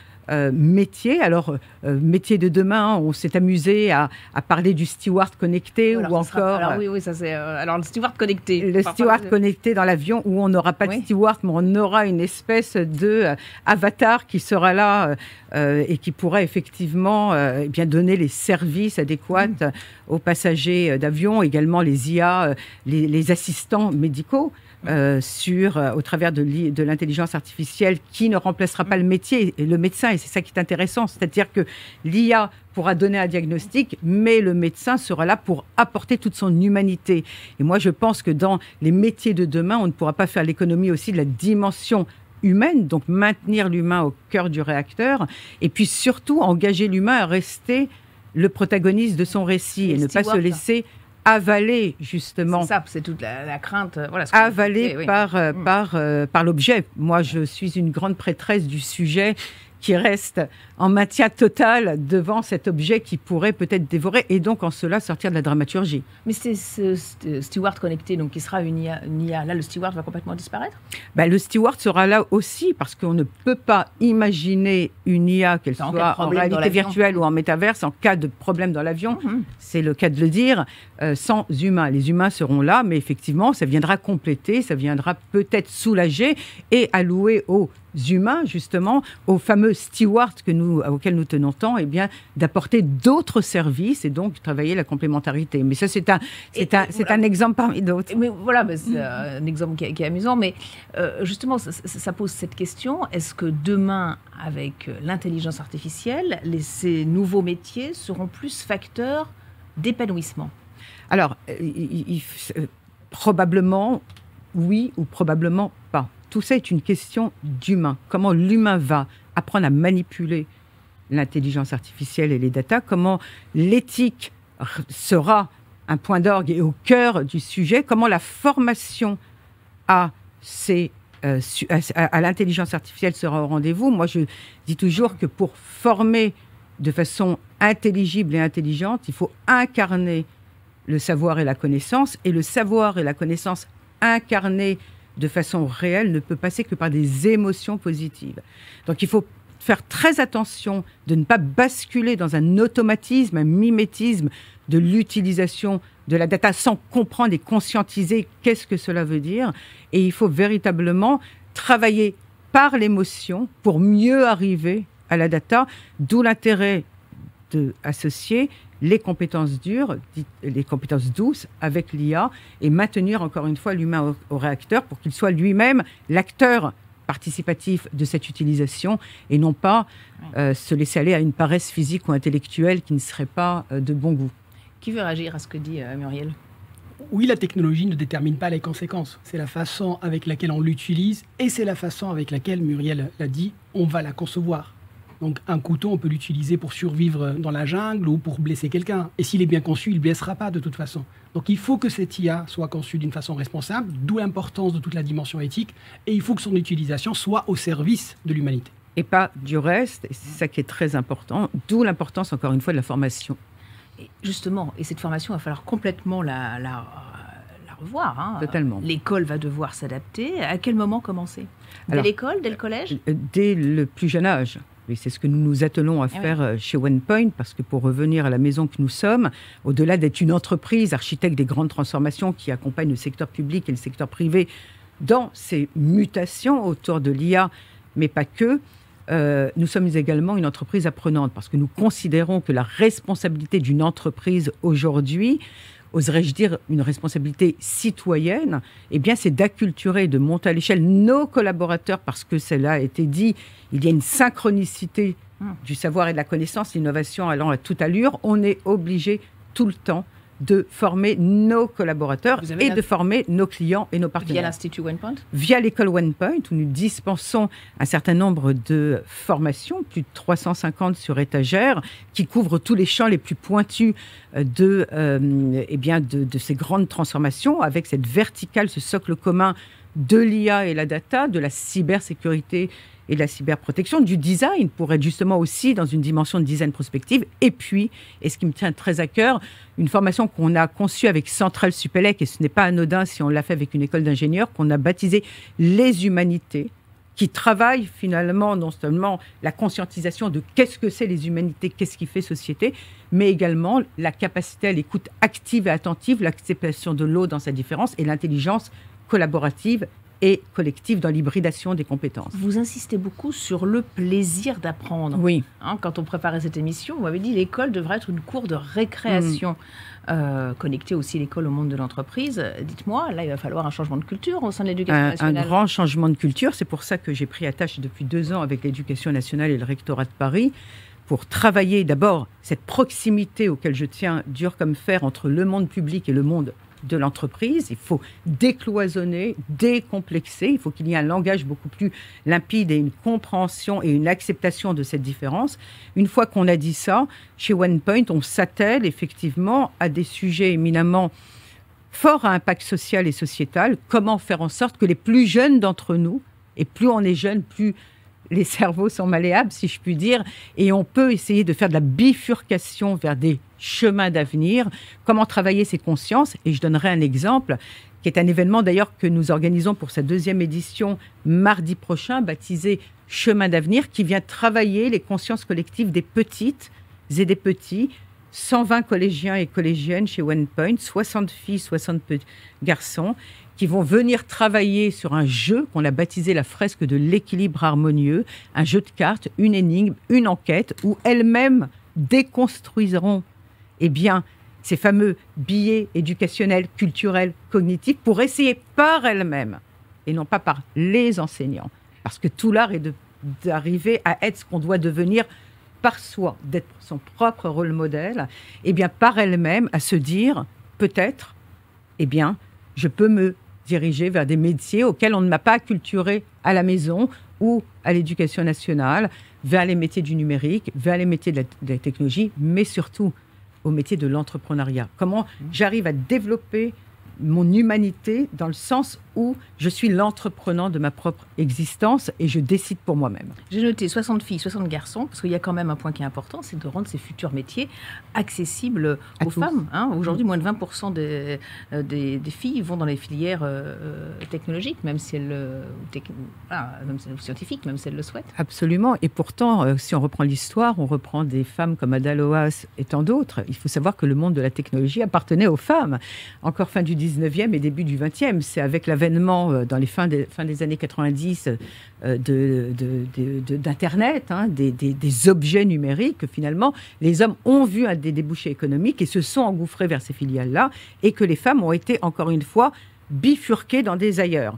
métiers. Alors, métier de demain, on s'est amusé à parler du steward connecté ou encore... Alors, le steward connecté. Le steward connecté dans l'avion où on n'aura pas de steward, mais on aura une espèce de avatar qui sera là et qui pourra effectivement donner les services adéquats aux passagers d'avion, également les IA, les assistants médicaux. Au travers de l'intelligence artificielle qui ne remplacera pas le métier et le médecin, et c'est ça qui est intéressant, c'est-à-dire que l'IA pourra donner un diagnostic, mais le médecin sera là pour apporter toute son humanité. Et moi, je pense que dans les métiers de demain, on ne pourra pas faire l'économie aussi de la dimension humaine, donc maintenir l'humain au cœur du réacteur, et puis surtout engager l'humain à rester le protagoniste de son récit et ne pas se laisser avaler, justement. C'est ça, c'est toute la crainte. Avaler par l'objet. Moi, je suis une grande prêtresse du sujet qui restent en maintien total devant cet objet qui pourrait peut-être dévorer et donc en cela sortir de la dramaturgie. Mais c'est ce steward connecté, donc qui sera une IA. Là, le steward va complètement disparaître ? Le steward sera là aussi parce qu'on ne peut pas imaginer une IA, qu'elle soit en réalité virtuelle ou en métaverse, en cas de problème dans l'avion, c'est le cas de le dire, sans humains. Les humains seront là, mais effectivement, ça viendra compléter, ça viendra peut-être soulager et allouer aux humains, justement, aux fameux stewards auxquels nous tenons tant, d'apporter d'autres services et donc travailler la complémentarité. Mais ça, c'est un exemple parmi d'autres. Mais voilà, c'est un exemple qui est amusant, mais justement, ça pose cette question. Est-ce que demain, avec l'intelligence artificielle, ces nouveaux métiers seront plus facteurs d'épanouissement ? Alors, probablement oui ou probablement pas. Tout ça est une question d'humain. Comment l'humain va apprendre à manipuler l'intelligence artificielle et les datas, comment l'éthique sera un point d'orgue et au cœur du sujet, comment la formation à l'intelligence artificielle sera au rendez-vous. Moi, je dis toujours que pour former de façon intelligible et intelligente, il faut incarner le savoir et la connaissance, et le savoir et la connaissance incarnés de façon réelle ne peut passer que par des émotions positives. Donc il faut faire très attention de ne pas basculer dans un automatisme, un mimétisme de l'utilisation de la data sans comprendre et conscientiser qu'est-ce que cela veut dire. Et il faut véritablement travailler par l'émotion pour mieux arriver à la data, d'où l'intérêt d'associer les compétences dures, les compétences douces avec l'IA et maintenir encore une fois l'humain au réacteur pour qu'il soit lui-même l'acteur participatif de cette utilisation et non pas se laisser aller à une paresse physique ou intellectuelle qui ne serait pas de bon goût. Qui veut réagir à ce que dit Muriel ? Oui, la technologie ne détermine pas les conséquences. C'est la façon avec laquelle on l'utilise et c'est la façon avec laquelle, Muriel l'a dit, on va la concevoir. Donc un couteau, on peut l'utiliser pour survivre dans la jungle ou pour blesser quelqu'un. Et s'il est bien conçu, il ne blessera pas de toute façon. Donc il faut que cette IA soit conçue d'une façon responsable, d'où l'importance de toute la dimension éthique, et il faut que son utilisation soit au service de l'humanité. Et pas du reste, et c'est ça qui est très important, d'où l'importance encore une fois de la formation. Et justement, et cette formation, il va falloir complètement la revoir. Hein. Totalement. L'école va devoir s'adapter. À quel moment commencer ? Dès l'école, dès le collège ? Dès le plus jeune âge. Et c'est ce que nous nous attelons à faire chez OnePoint, parce que pour revenir à la maison que nous sommes, au-delà d'être une entreprise architecte des grandes transformations qui accompagne le secteur public et le secteur privé dans ces mutations autour de l'IA, mais pas que, nous sommes également une entreprise apprenante, parce que nous considérons que la responsabilité d'une entreprise aujourd'hui, oserais-je dire une responsabilité citoyenne, c'est d'acculturer, de monter à l'échelle nos collaborateurs, parce que cela a été dit, il y a une synchronicité du savoir et de la connaissance, l'innovation allant à toute allure. On est obligé tout le temps de former nos collaborateurs et de former nos clients et nos partenaires. Via l'Institut OnePoint ? Via l'école OnePoint, où nous dispensons un certain nombre de formations, plus de 350 sur étagère, qui couvrent tous les champs les plus pointus de ces grandes transformations, avec cette verticale, ce socle commun de l'IA et la data, de la cybersécurité et de la cyberprotection, du design, pour être justement aussi dans une dimension de design prospective. Et puis, et ce qui me tient très à cœur, une formation qu'on a conçue avec Centrale Supélec, et ce n'est pas anodin si on l'a fait avec une école d'ingénieurs, qu'on a baptisée Les Humanités, qui travaille finalement non seulement la conscientisation de qu'est-ce que c'est les humanités, qu'est-ce qui fait société, mais également la capacité à l'écoute active et attentive, l'acceptation de l'autre dans sa différence et l'intelligence collaborative et collective dans l'hybridation des compétences. Vous insistez beaucoup sur le plaisir d'apprendre. Oui. Quand on préparait cette émission, vous m'avez dit que l'école devrait être une cour de récréation. Connecter aussi l'école au monde de l'entreprise. Dites-moi, là, il va falloir un changement de culture au sein de l'éducation nationale. Un grand changement de culture. C'est pour ça que j'ai pris attache depuis 2 ans avec l'éducation nationale et le rectorat de Paris pour travailler d'abord cette proximité auquel je tiens dur comme fer entre le monde public et le monde de l'entreprise. Il faut décloisonner, décomplexer. Il faut qu'il y ait un langage beaucoup plus limpide et une compréhension et une acceptation de cette différence. Une fois qu'on a dit ça, chez OnePoint, on s'attelle effectivement à des sujets éminemment forts à impact social et sociétal. Comment faire en sorte que les plus jeunes d'entre nous, et plus on est jeune, plus les cerveaux sont malléables, si je puis dire, et on peut essayer de faire de la bifurcation vers des chemins d'avenir, comment travailler ces consciences. Et je donnerai un exemple, qui est un événement d'ailleurs que nous organisons pour sa 2e édition mardi prochain, baptisé Chemin d'avenir, qui vient travailler les consciences collectives des petites et des petits, 120 collégiens et collégiennes chez OnePoint, 60 filles, 60 garçons, qui vont venir travailler sur un jeu qu'on a baptisé la fresque de l'équilibre harmonieux, un jeu de cartes, une énigme, une enquête, où elles-mêmes déconstruiront ces fameux billets éducationnels, culturels, cognitifs, pour essayer par elles-mêmes, et non pas par les enseignants, parce que tout l'art est d'arriver à être ce qu'on doit devenir par soi, d'être son propre rôle modèle, par elles-mêmes, à se dire, peut-être, je peux me diriger vers des métiers auxquels on ne m'a pas acculturé à la maison ou à l'éducation nationale, vers les métiers du numérique, vers les métiers de la technologie, mais surtout au métier de l'entrepreneuriat. Comment j'arrive à développer mon humanité dans le sens où je suis l'entrepreneur de ma propre existence et je décide pour moi-même. J'ai noté 60 filles, 60 garçons, parce qu'il y a quand même un point qui est important, c'est de rendre ces futurs métiers accessibles aux femmes. Aujourd'hui, moins de 20% des filles vont dans les filières technologiques, même si elles, scientifiques, même si elles le souhaitent. Absolument. Et pourtant, si on reprend l'histoire, on reprend des femmes comme Ada Lovelace et tant d'autres. Il faut savoir que le monde de la technologie appartenait aux femmes. Encore fin du 19e et début du 20e. C'est avec l'avènement, dans les fins des années 90, d'Internet, des objets numériques, que finalement, les hommes ont vu des débouchés économiques et se sont engouffrés vers ces filiales-là, et que les femmes ont été, encore une fois, bifurquées dans des ailleurs.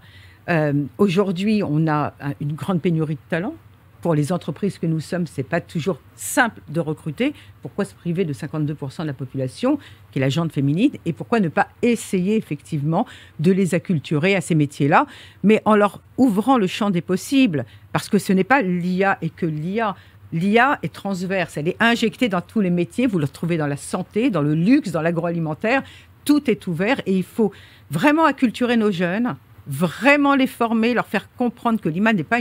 Aujourd'hui, on a une grande pénurie de talents. Pour les entreprises que nous sommes, ce n'est pas toujours simple de recruter. Pourquoi se priver de 52% de la population, qui est la gente féminine, et pourquoi ne pas essayer effectivement de les acculturer à ces métiers-là, mais en leur ouvrant le champ des possibles, parce que ce n'est pas l'IA et que l'IA. L'IA est transverse, elle est injectée dans tous les métiers. Vous le retrouvez dans la santé, dans le luxe, dans l'agroalimentaire. Tout est ouvert et il faut vraiment acculturer nos jeunes, vraiment les former, leur faire comprendre que l'IA n'est pas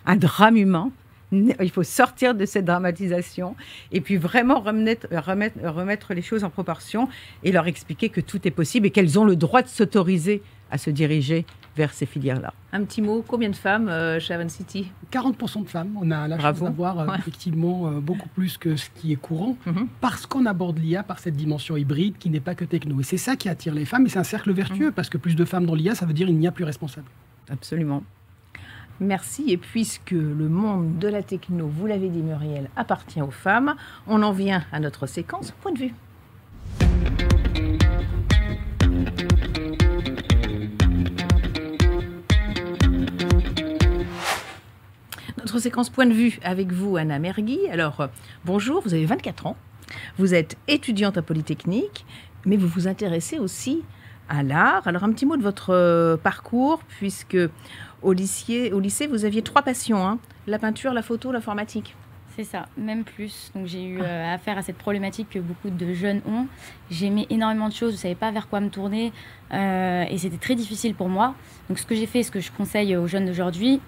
un drame humain. Il faut sortir de cette dramatisation et puis vraiment remettre les choses en proportion et leur expliquer que tout est possible et qu'elles ont le droit de s'autoriser à se diriger vers ces filières-là. Un petit mot, combien de femmes chez Avancity ? 40% de femmes. On a la chance d'avoir effectivement beaucoup plus que ce qui est courant, parce qu'on aborde l'IA par cette dimension hybride qui n'est pas que techno. Et c'est ça qui attire les femmes et c'est un cercle vertueux, parce que plus de femmes dans l'IA, ça veut dire qu'il n'y a plus responsable. Absolument. Merci. Et puisque le monde de la techno, vous l'avez dit Muriel, appartient aux femmes, on en vient à notre séquence point de vue. Notre séquence point de vue avec vous, Anna Mergui. Alors, bonjour, vous avez 24 ans, vous êtes étudiante à Polytechnique, mais vous vous intéressez aussi à l'art. Alors, un petit mot de votre parcours, puisque au lycée, vous aviez 3 passions, la peinture, la photo, l'informatique. C'est ça, même plus. Donc j'ai eu affaire à cette problématique que beaucoup de jeunes ont. J'aimais énormément de choses, je ne savais pas vers quoi me tourner et c'était très difficile pour moi. Donc ce que j'ai fait, ce que je conseille aux jeunes d'aujourd'hui,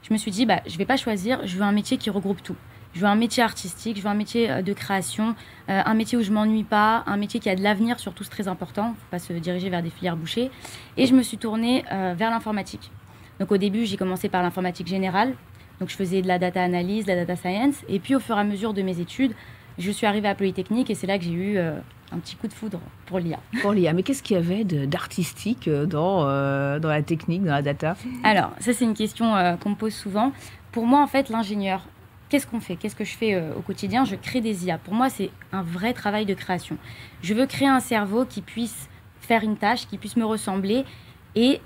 je me suis dit, je ne vais pas choisir, je veux un métier qui regroupe tout. Je veux un métier artistique, je veux un métier de création, un métier où je ne m'ennuie pas, un métier qui a de l'avenir, surtout c'est très important, il ne faut pas se diriger vers des filières bouchées. Et je me suis tournée vers l'informatique. Donc au début, j'ai commencé par l'informatique générale. Donc je faisais de la data analyse, de la data science. Et puis au fur et à mesure de mes études, je suis arrivée à Polytechnique et c'est là que j'ai eu un petit coup de foudre pour l'IA. Pour l'IA, mais qu'est-ce qu'il y avait d'artistique dans la technique, dans la data ? Alors, ça c'est une question qu'on me pose souvent. Pour moi, en fait, l'ingénieur, qu'est-ce qu'on fait ? Qu'est-ce que je fais au quotidien ? Je crée des IA. Pour moi, c'est un vrai travail de création. Je veux créer un cerveau qui puisse faire une tâche, qui puisse me ressembler et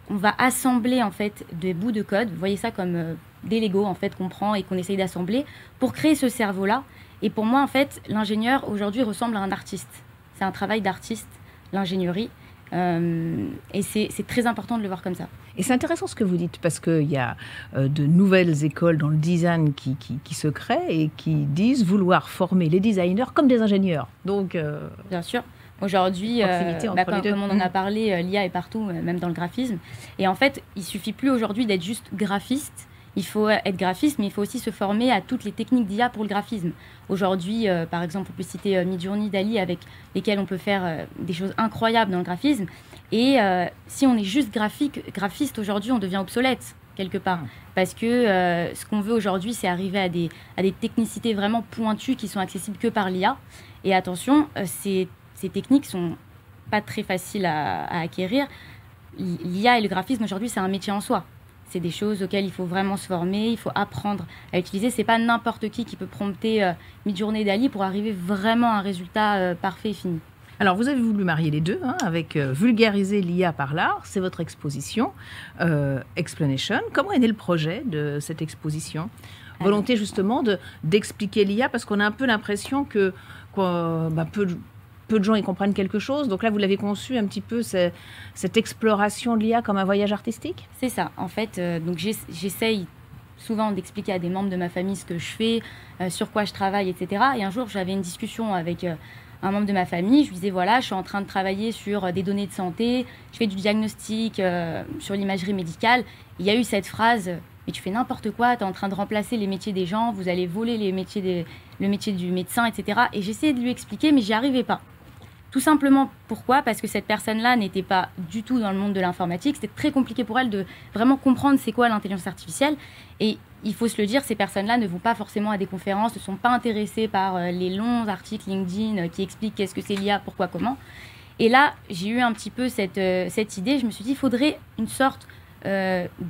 on va assembler en fait des bouts de code. Vous voyez ça comme des Lego en fait qu'on prend et qu'on essaye d'assembler pour créer ce cerveau-là. Et pour moi en fait, l'ingénieur aujourd'hui ressemble à un artiste. C'est un travail d'artiste, l'ingénierie. Et c'est très important de le voir comme ça. Et c'est intéressant ce que vous dites parce qu'il y a de nouvelles écoles dans le design qui se créent et qui disent vouloir former les designers comme des ingénieurs. Donc, bien sûr. Aujourd'hui, comme on en a parlé, l'IA est partout, même dans le graphisme. Et en fait, il ne suffit plus aujourd'hui d'être juste graphiste. Il faut être graphiste, mais il faut aussi se former à toutes les techniques d'IA pour le graphisme. Aujourd'hui, par exemple, on peut citer Midjourney, Dall-E, avec lesquels on peut faire des choses incroyables dans le graphisme. Et si on est juste graphiste aujourd'hui, on devient obsolète quelque part. Parce que ce qu'on veut aujourd'hui, c'est arriver à des technicités vraiment pointues qui sont accessibles que par l'IA. Et attention, ces techniques sont pas très faciles à acquérir. L'IA et le graphisme aujourd'hui, c'est un métier en soi. C'est des choses auxquelles il faut vraiment se former, il faut apprendre à utiliser. C'est pas n'importe qui peut prompter Midjourney, Dall-E pour arriver vraiment à un résultat parfait et fini. Alors, vous avez voulu marier les deux, avec vulgariser l'IA par l'art. C'est votre exposition, Explanation. Comment est né le projet de cette exposition ? Volonté justement d'expliquer l'IA, parce qu'on a un peu l'impression que peu de gens y comprennent quelque chose. Donc là, vous l'avez conçu un petit peu, cette exploration de l'IA comme un voyage artistique ? C'est ça. En fait, donc j'essaye souvent d'expliquer à des membres de ma famille ce que je fais, sur quoi je travaille, etc. Et un jour, j'avais une discussion avec un membre de ma famille. Je lui disais, voilà, je suis en train de travailler sur des données de santé, je fais du diagnostic sur l'imagerie médicale. Il y a eu cette phrase, mais tu fais n'importe quoi, tu es en train de remplacer les métiers des gens, vous allez voler le métier du médecin, etc. Et j'essayais de lui expliquer, mais j'y arrivais pas. Tout simplement, pourquoi ? Parce que cette personne-là n'était pas du tout dans le monde de l'informatique. C'était très compliqué pour elle de vraiment comprendre c'est quoi l'intelligence artificielle. Et il faut se le dire, ces personnes-là ne vont pas forcément à des conférences, ne sont pas intéressées par les longs articles LinkedIn qui expliquent qu'est-ce que c'est l'IA, pourquoi, comment. Et là, j'ai eu un petit peu cette idée. Je me suis dit, il faudrait une sorte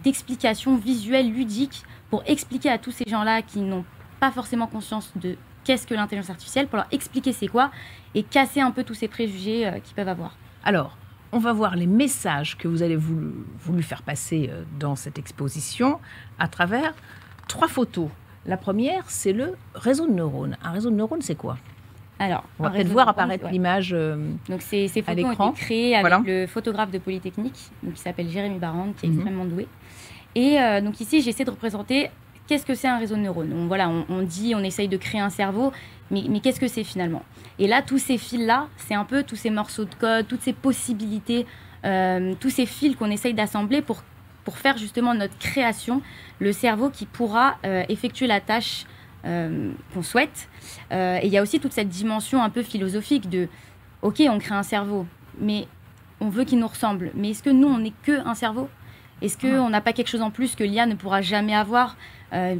d'explication visuelle, ludique, pour expliquer à tous ces gens-là qui n'ont pas forcément conscience de qu'est-ce que l'intelligence artificielle, pour leur expliquer c'est quoi et casser un peu tous ces préjugés qu'ils peuvent avoir. Alors, on va voir les messages que vous avez voulu faire passer dans cette exposition à travers 3 photos. La première, c'est le réseau de neurones. Un réseau de neurones, c'est quoi ? Alors, on va peut-être voir apparaître l'image donc ces à photos l'écran. ont été créées avec le photographe de Polytechnique, donc, qui s'appelle Jérémy Barand, qui est extrêmement doué. Et donc ici, j'essaie de représenter qu'est-ce que c'est un réseau de neurones. Donc, voilà, on essaye de créer un cerveau, mais qu'est-ce que c'est finalement ? Et là, tous ces fils-là, c'est un peu tous ces morceaux de code, toutes ces possibilités, tous ces fils qu'on essaye d'assembler pour faire justement notre création, le cerveau qui pourra effectuer la tâche qu'on souhaite. Et il y a aussi toute cette dimension un peu philosophique de « Ok, on crée un cerveau, mais on veut qu'il nous ressemble. Mais est-ce que nous, on n'est qu'un cerveau ? Est-ce qu'on n'a pas quelque chose en plus que l'IA ne pourra jamais avoir ?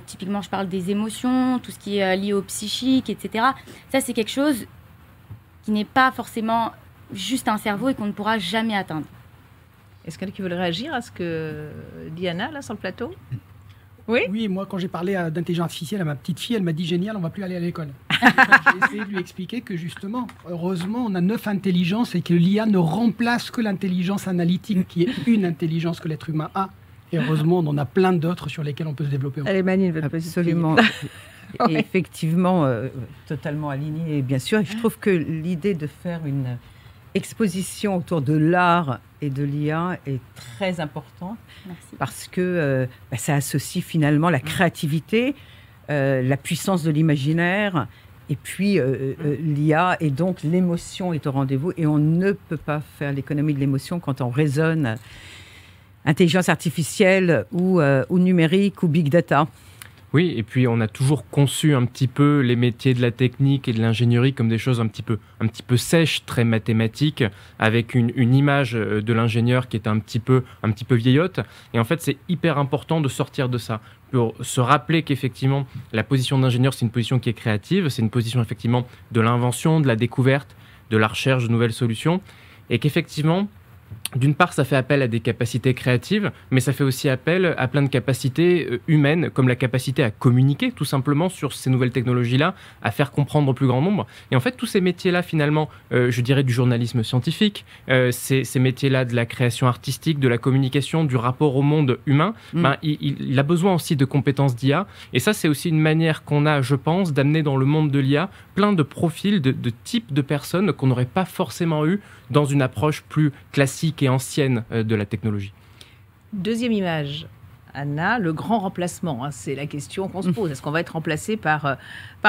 Typiquement, je parle des émotions, tout ce qui est lié au psychique, etc. Ça, c'est quelque chose qui n'est pas forcément juste un cerveau et qu'on ne pourra jamais atteindre. Est-ce quelqu'un qui veut réagir à ce que dit Anna, là, sur le plateau ? Oui. Oui, moi, quand j'ai parlé d'intelligence artificielle à ma petite fille, elle m'a dit « Génial, on ne va plus aller à l'école ». J'ai essayé de lui expliquer que justement, heureusement, on a 9 intelligences et que l'IA ne remplace que l'intelligence analytique, qui est une intelligence que l'être humain a. Et heureusement, on en a plein d'autres sur lesquelles on peut se développer. Allez, Manine, absolument. Et effectivement, totalement aligné, bien sûr. Et je trouve que l'idée de faire une exposition autour de l'art et de l'IA est très importante. Merci. Parce que ça associe finalement la créativité, la puissance de l'imaginaire, et puis l'IA, et donc l'émotion est au rendez-vous. Et on ne peut pas faire l'économie de l'émotion quand on raisonne intelligence artificielle ou numérique ou big data. Oui, et puis on a toujours conçu un petit peu les métiers de la technique et de l'ingénierie comme des choses un petit peu sèches, très mathématiques, avec une image de l'ingénieur qui est un petit peu vieillotte. Et en fait, c'est hyper important de sortir de ça, pour se rappeler qu'effectivement, la position d'ingénieur, c'est une position qui est créative, c'est une position effectivement de l'invention, de la découverte, de la recherche de nouvelles solutions, et qu'effectivement, d'une part, ça fait appel à des capacités créatives, mais ça fait aussi appel à plein de capacités humaines, comme la capacité à communiquer tout simplement sur ces nouvelles technologies-là, à faire comprendre au plus grand nombre. Et en fait, tous ces métiers-là, finalement, je dirais du journalisme scientifique, ces métiers-là de la création artistique, de la communication, du rapport au monde humain, il a besoin aussi de compétences d'IA. Et ça, c'est aussi une manière qu'on a, je pense, d'amener dans le monde de l'IA plein de profils, de types de personnes qu'on n'aurait pas forcément eu dans une approche plus classique et ancienne de la technologie. Deuxième image, Anna, le grand remplacement, c'est la question qu'on se pose. Est-ce qu'on va être remplacé par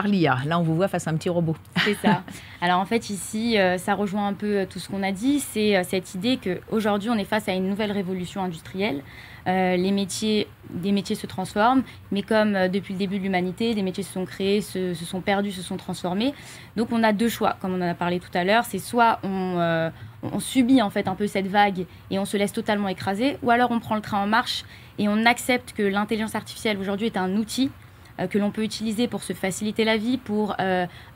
l'IA ? Là, on vous voit face à un petit robot. C'est ça. Alors en fait, ici, ça rejoint un peu tout ce qu'on a dit. C'est cette idée qu'aujourd'hui, on est face à une nouvelle révolution industrielle. Les métiers des métiers se transforment, mais comme depuis le début de l'humanité, des métiers se sont créés, se sont perdus, se sont transformés. Donc on a deux choix, comme on en a parlé tout à l'heure, c'est soit on subit en fait un peu cette vague et on se laisse totalement écraser, ou alors on prend le train en marche et on accepte que l'intelligence artificielle aujourd'hui est un outil que l'on peut utiliser pour se faciliter la vie, pour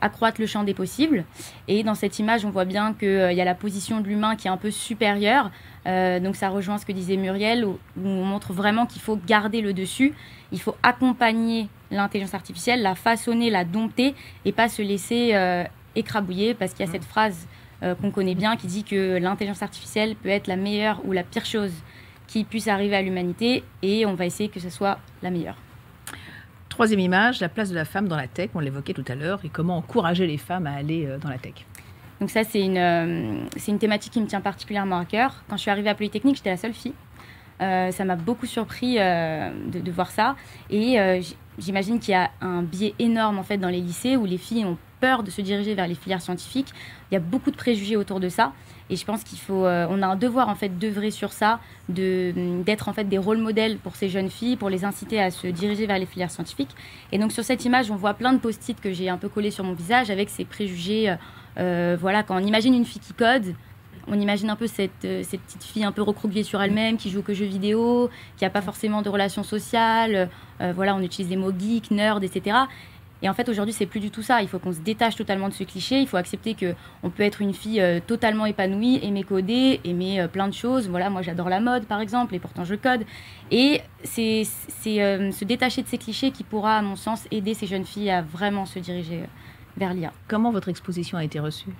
accroître le champ des possibles. Et dans cette image, on voit bien qu'il y a la position de l'humain qui est un peu supérieure. Donc ça rejoint ce que disait Muriel, où on montre vraiment qu'il faut garder le dessus. Il faut accompagner l'intelligence artificielle, la façonner, la dompter, et pas se laisser écrabouiller, parce qu'il y a cette phrase qu'on connaît bien qui dit que l'intelligence artificielle peut être la meilleure ou la pire chose qui puisse arriver à l'humanité, et on va essayer que ce soit la meilleure. Troisième image, la place de la femme dans la tech, on l'évoquait tout à l'heure, et comment encourager les femmes à aller dans la tech. Donc ça, c'est une thématique qui me tient particulièrement à cœur. Quand je suis arrivée à Polytechnique, j'étais la seule fille. Ça m'a beaucoup surpris de voir ça. Et j'imagine qu'il y a un biais énorme en fait, dans les lycées où les filles ont peur de se diriger vers les filières scientifiques. Il y a beaucoup de préjugés autour de ça. Et je pense qu'il faut, on a un devoir en fait d'œuvrer sur ça, d'être en fait des rôles modèles pour ces jeunes filles, pour les inciter à se diriger vers les filières scientifiques. Et donc sur cette image, on voit plein de post-it que j'ai un peu collés sur mon visage avec ces préjugés. Voilà, quand on imagine une fille qui code, on imagine un peu cette petite fille un peu recroquevillée sur elle-même, qui joue que jeux vidéo, qui n'a pas forcément de relations sociales. Voilà, on utilise des mots geek, nerd, etc. Et en fait, aujourd'hui, c'est plus du tout ça. Il faut qu'on se détache totalement de ce cliché. Il faut accepter qu'on peut être une fille totalement épanouie, aimer coder, aimer plein de choses. Voilà, moi, j'adore la mode, par exemple, et pourtant, je code. Et c'est se détacher de ces clichés qui pourra, à mon sens, aider ces jeunes filles à vraiment se diriger vers l'IA. Comment votre exposition a été reçue ?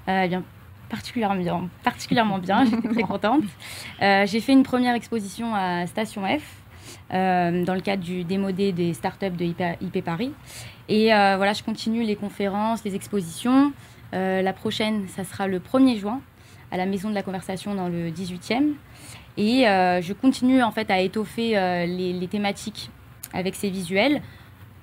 Bien, particulièrement bien. J'étais très contente. J'ai fait une première exposition à Station F, dans le cadre du Démo Day des startups de IP Paris. Et voilà, je continue les conférences, les expositions. La prochaine, ça sera le 1er juin, à la Maison de la Conversation dans le 18e. Et je continue en fait à étoffer les thématiques avec ces visuels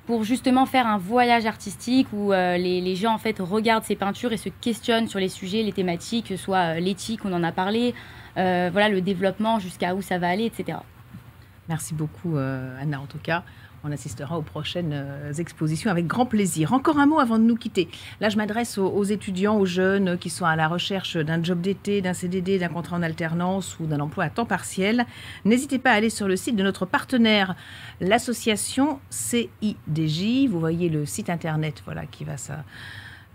pour justement faire un voyage artistique où les gens en fait regardent ces peintures et se questionnent sur les sujets, les thématiques, que ce soit l'éthique, on en a parlé, voilà, le développement, jusqu'à où ça va aller, etc. Merci beaucoup Anna, en tout cas. On assistera aux prochaines expositions avec grand plaisir. Encore un mot avant de nous quitter. Là, je m'adresse aux étudiants, aux jeunes qui sont à la recherche d'un job d'été, d'un CDD, d'un contrat en alternance ou d'un emploi à temps partiel. N'hésitez pas à aller sur le site de notre partenaire, l'association CIDJ. Vous voyez le site internet voilà, qui va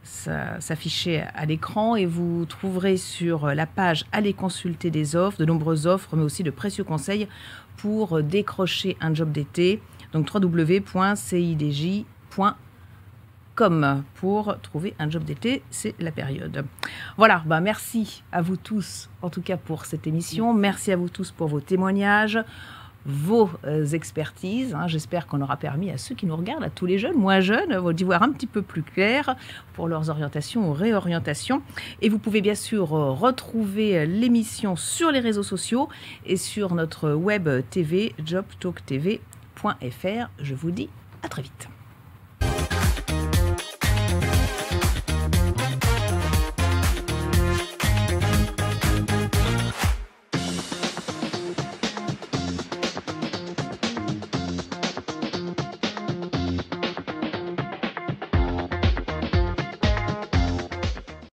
s'afficher à l'écran et vous trouverez sur la page « Allez consulter des offres », de nombreuses offres, mais aussi de précieux conseils pour décrocher un job d'été. Donc www.cidj.com pour trouver un job d'été, c'est la période. Voilà, merci à vous tous en tout cas pour cette émission. Merci à vous tous pour vos témoignages, vos expertises. J'espère qu'on aura permis à ceux qui nous regardent, à tous les jeunes, moins jeunes, d'y voir un petit peu plus clair pour leurs orientations ou réorientations. Et vous pouvez bien sûr retrouver l'émission sur les réseaux sociaux et sur notre web TV, jobtalktv.fr. Je vous dis à très vite.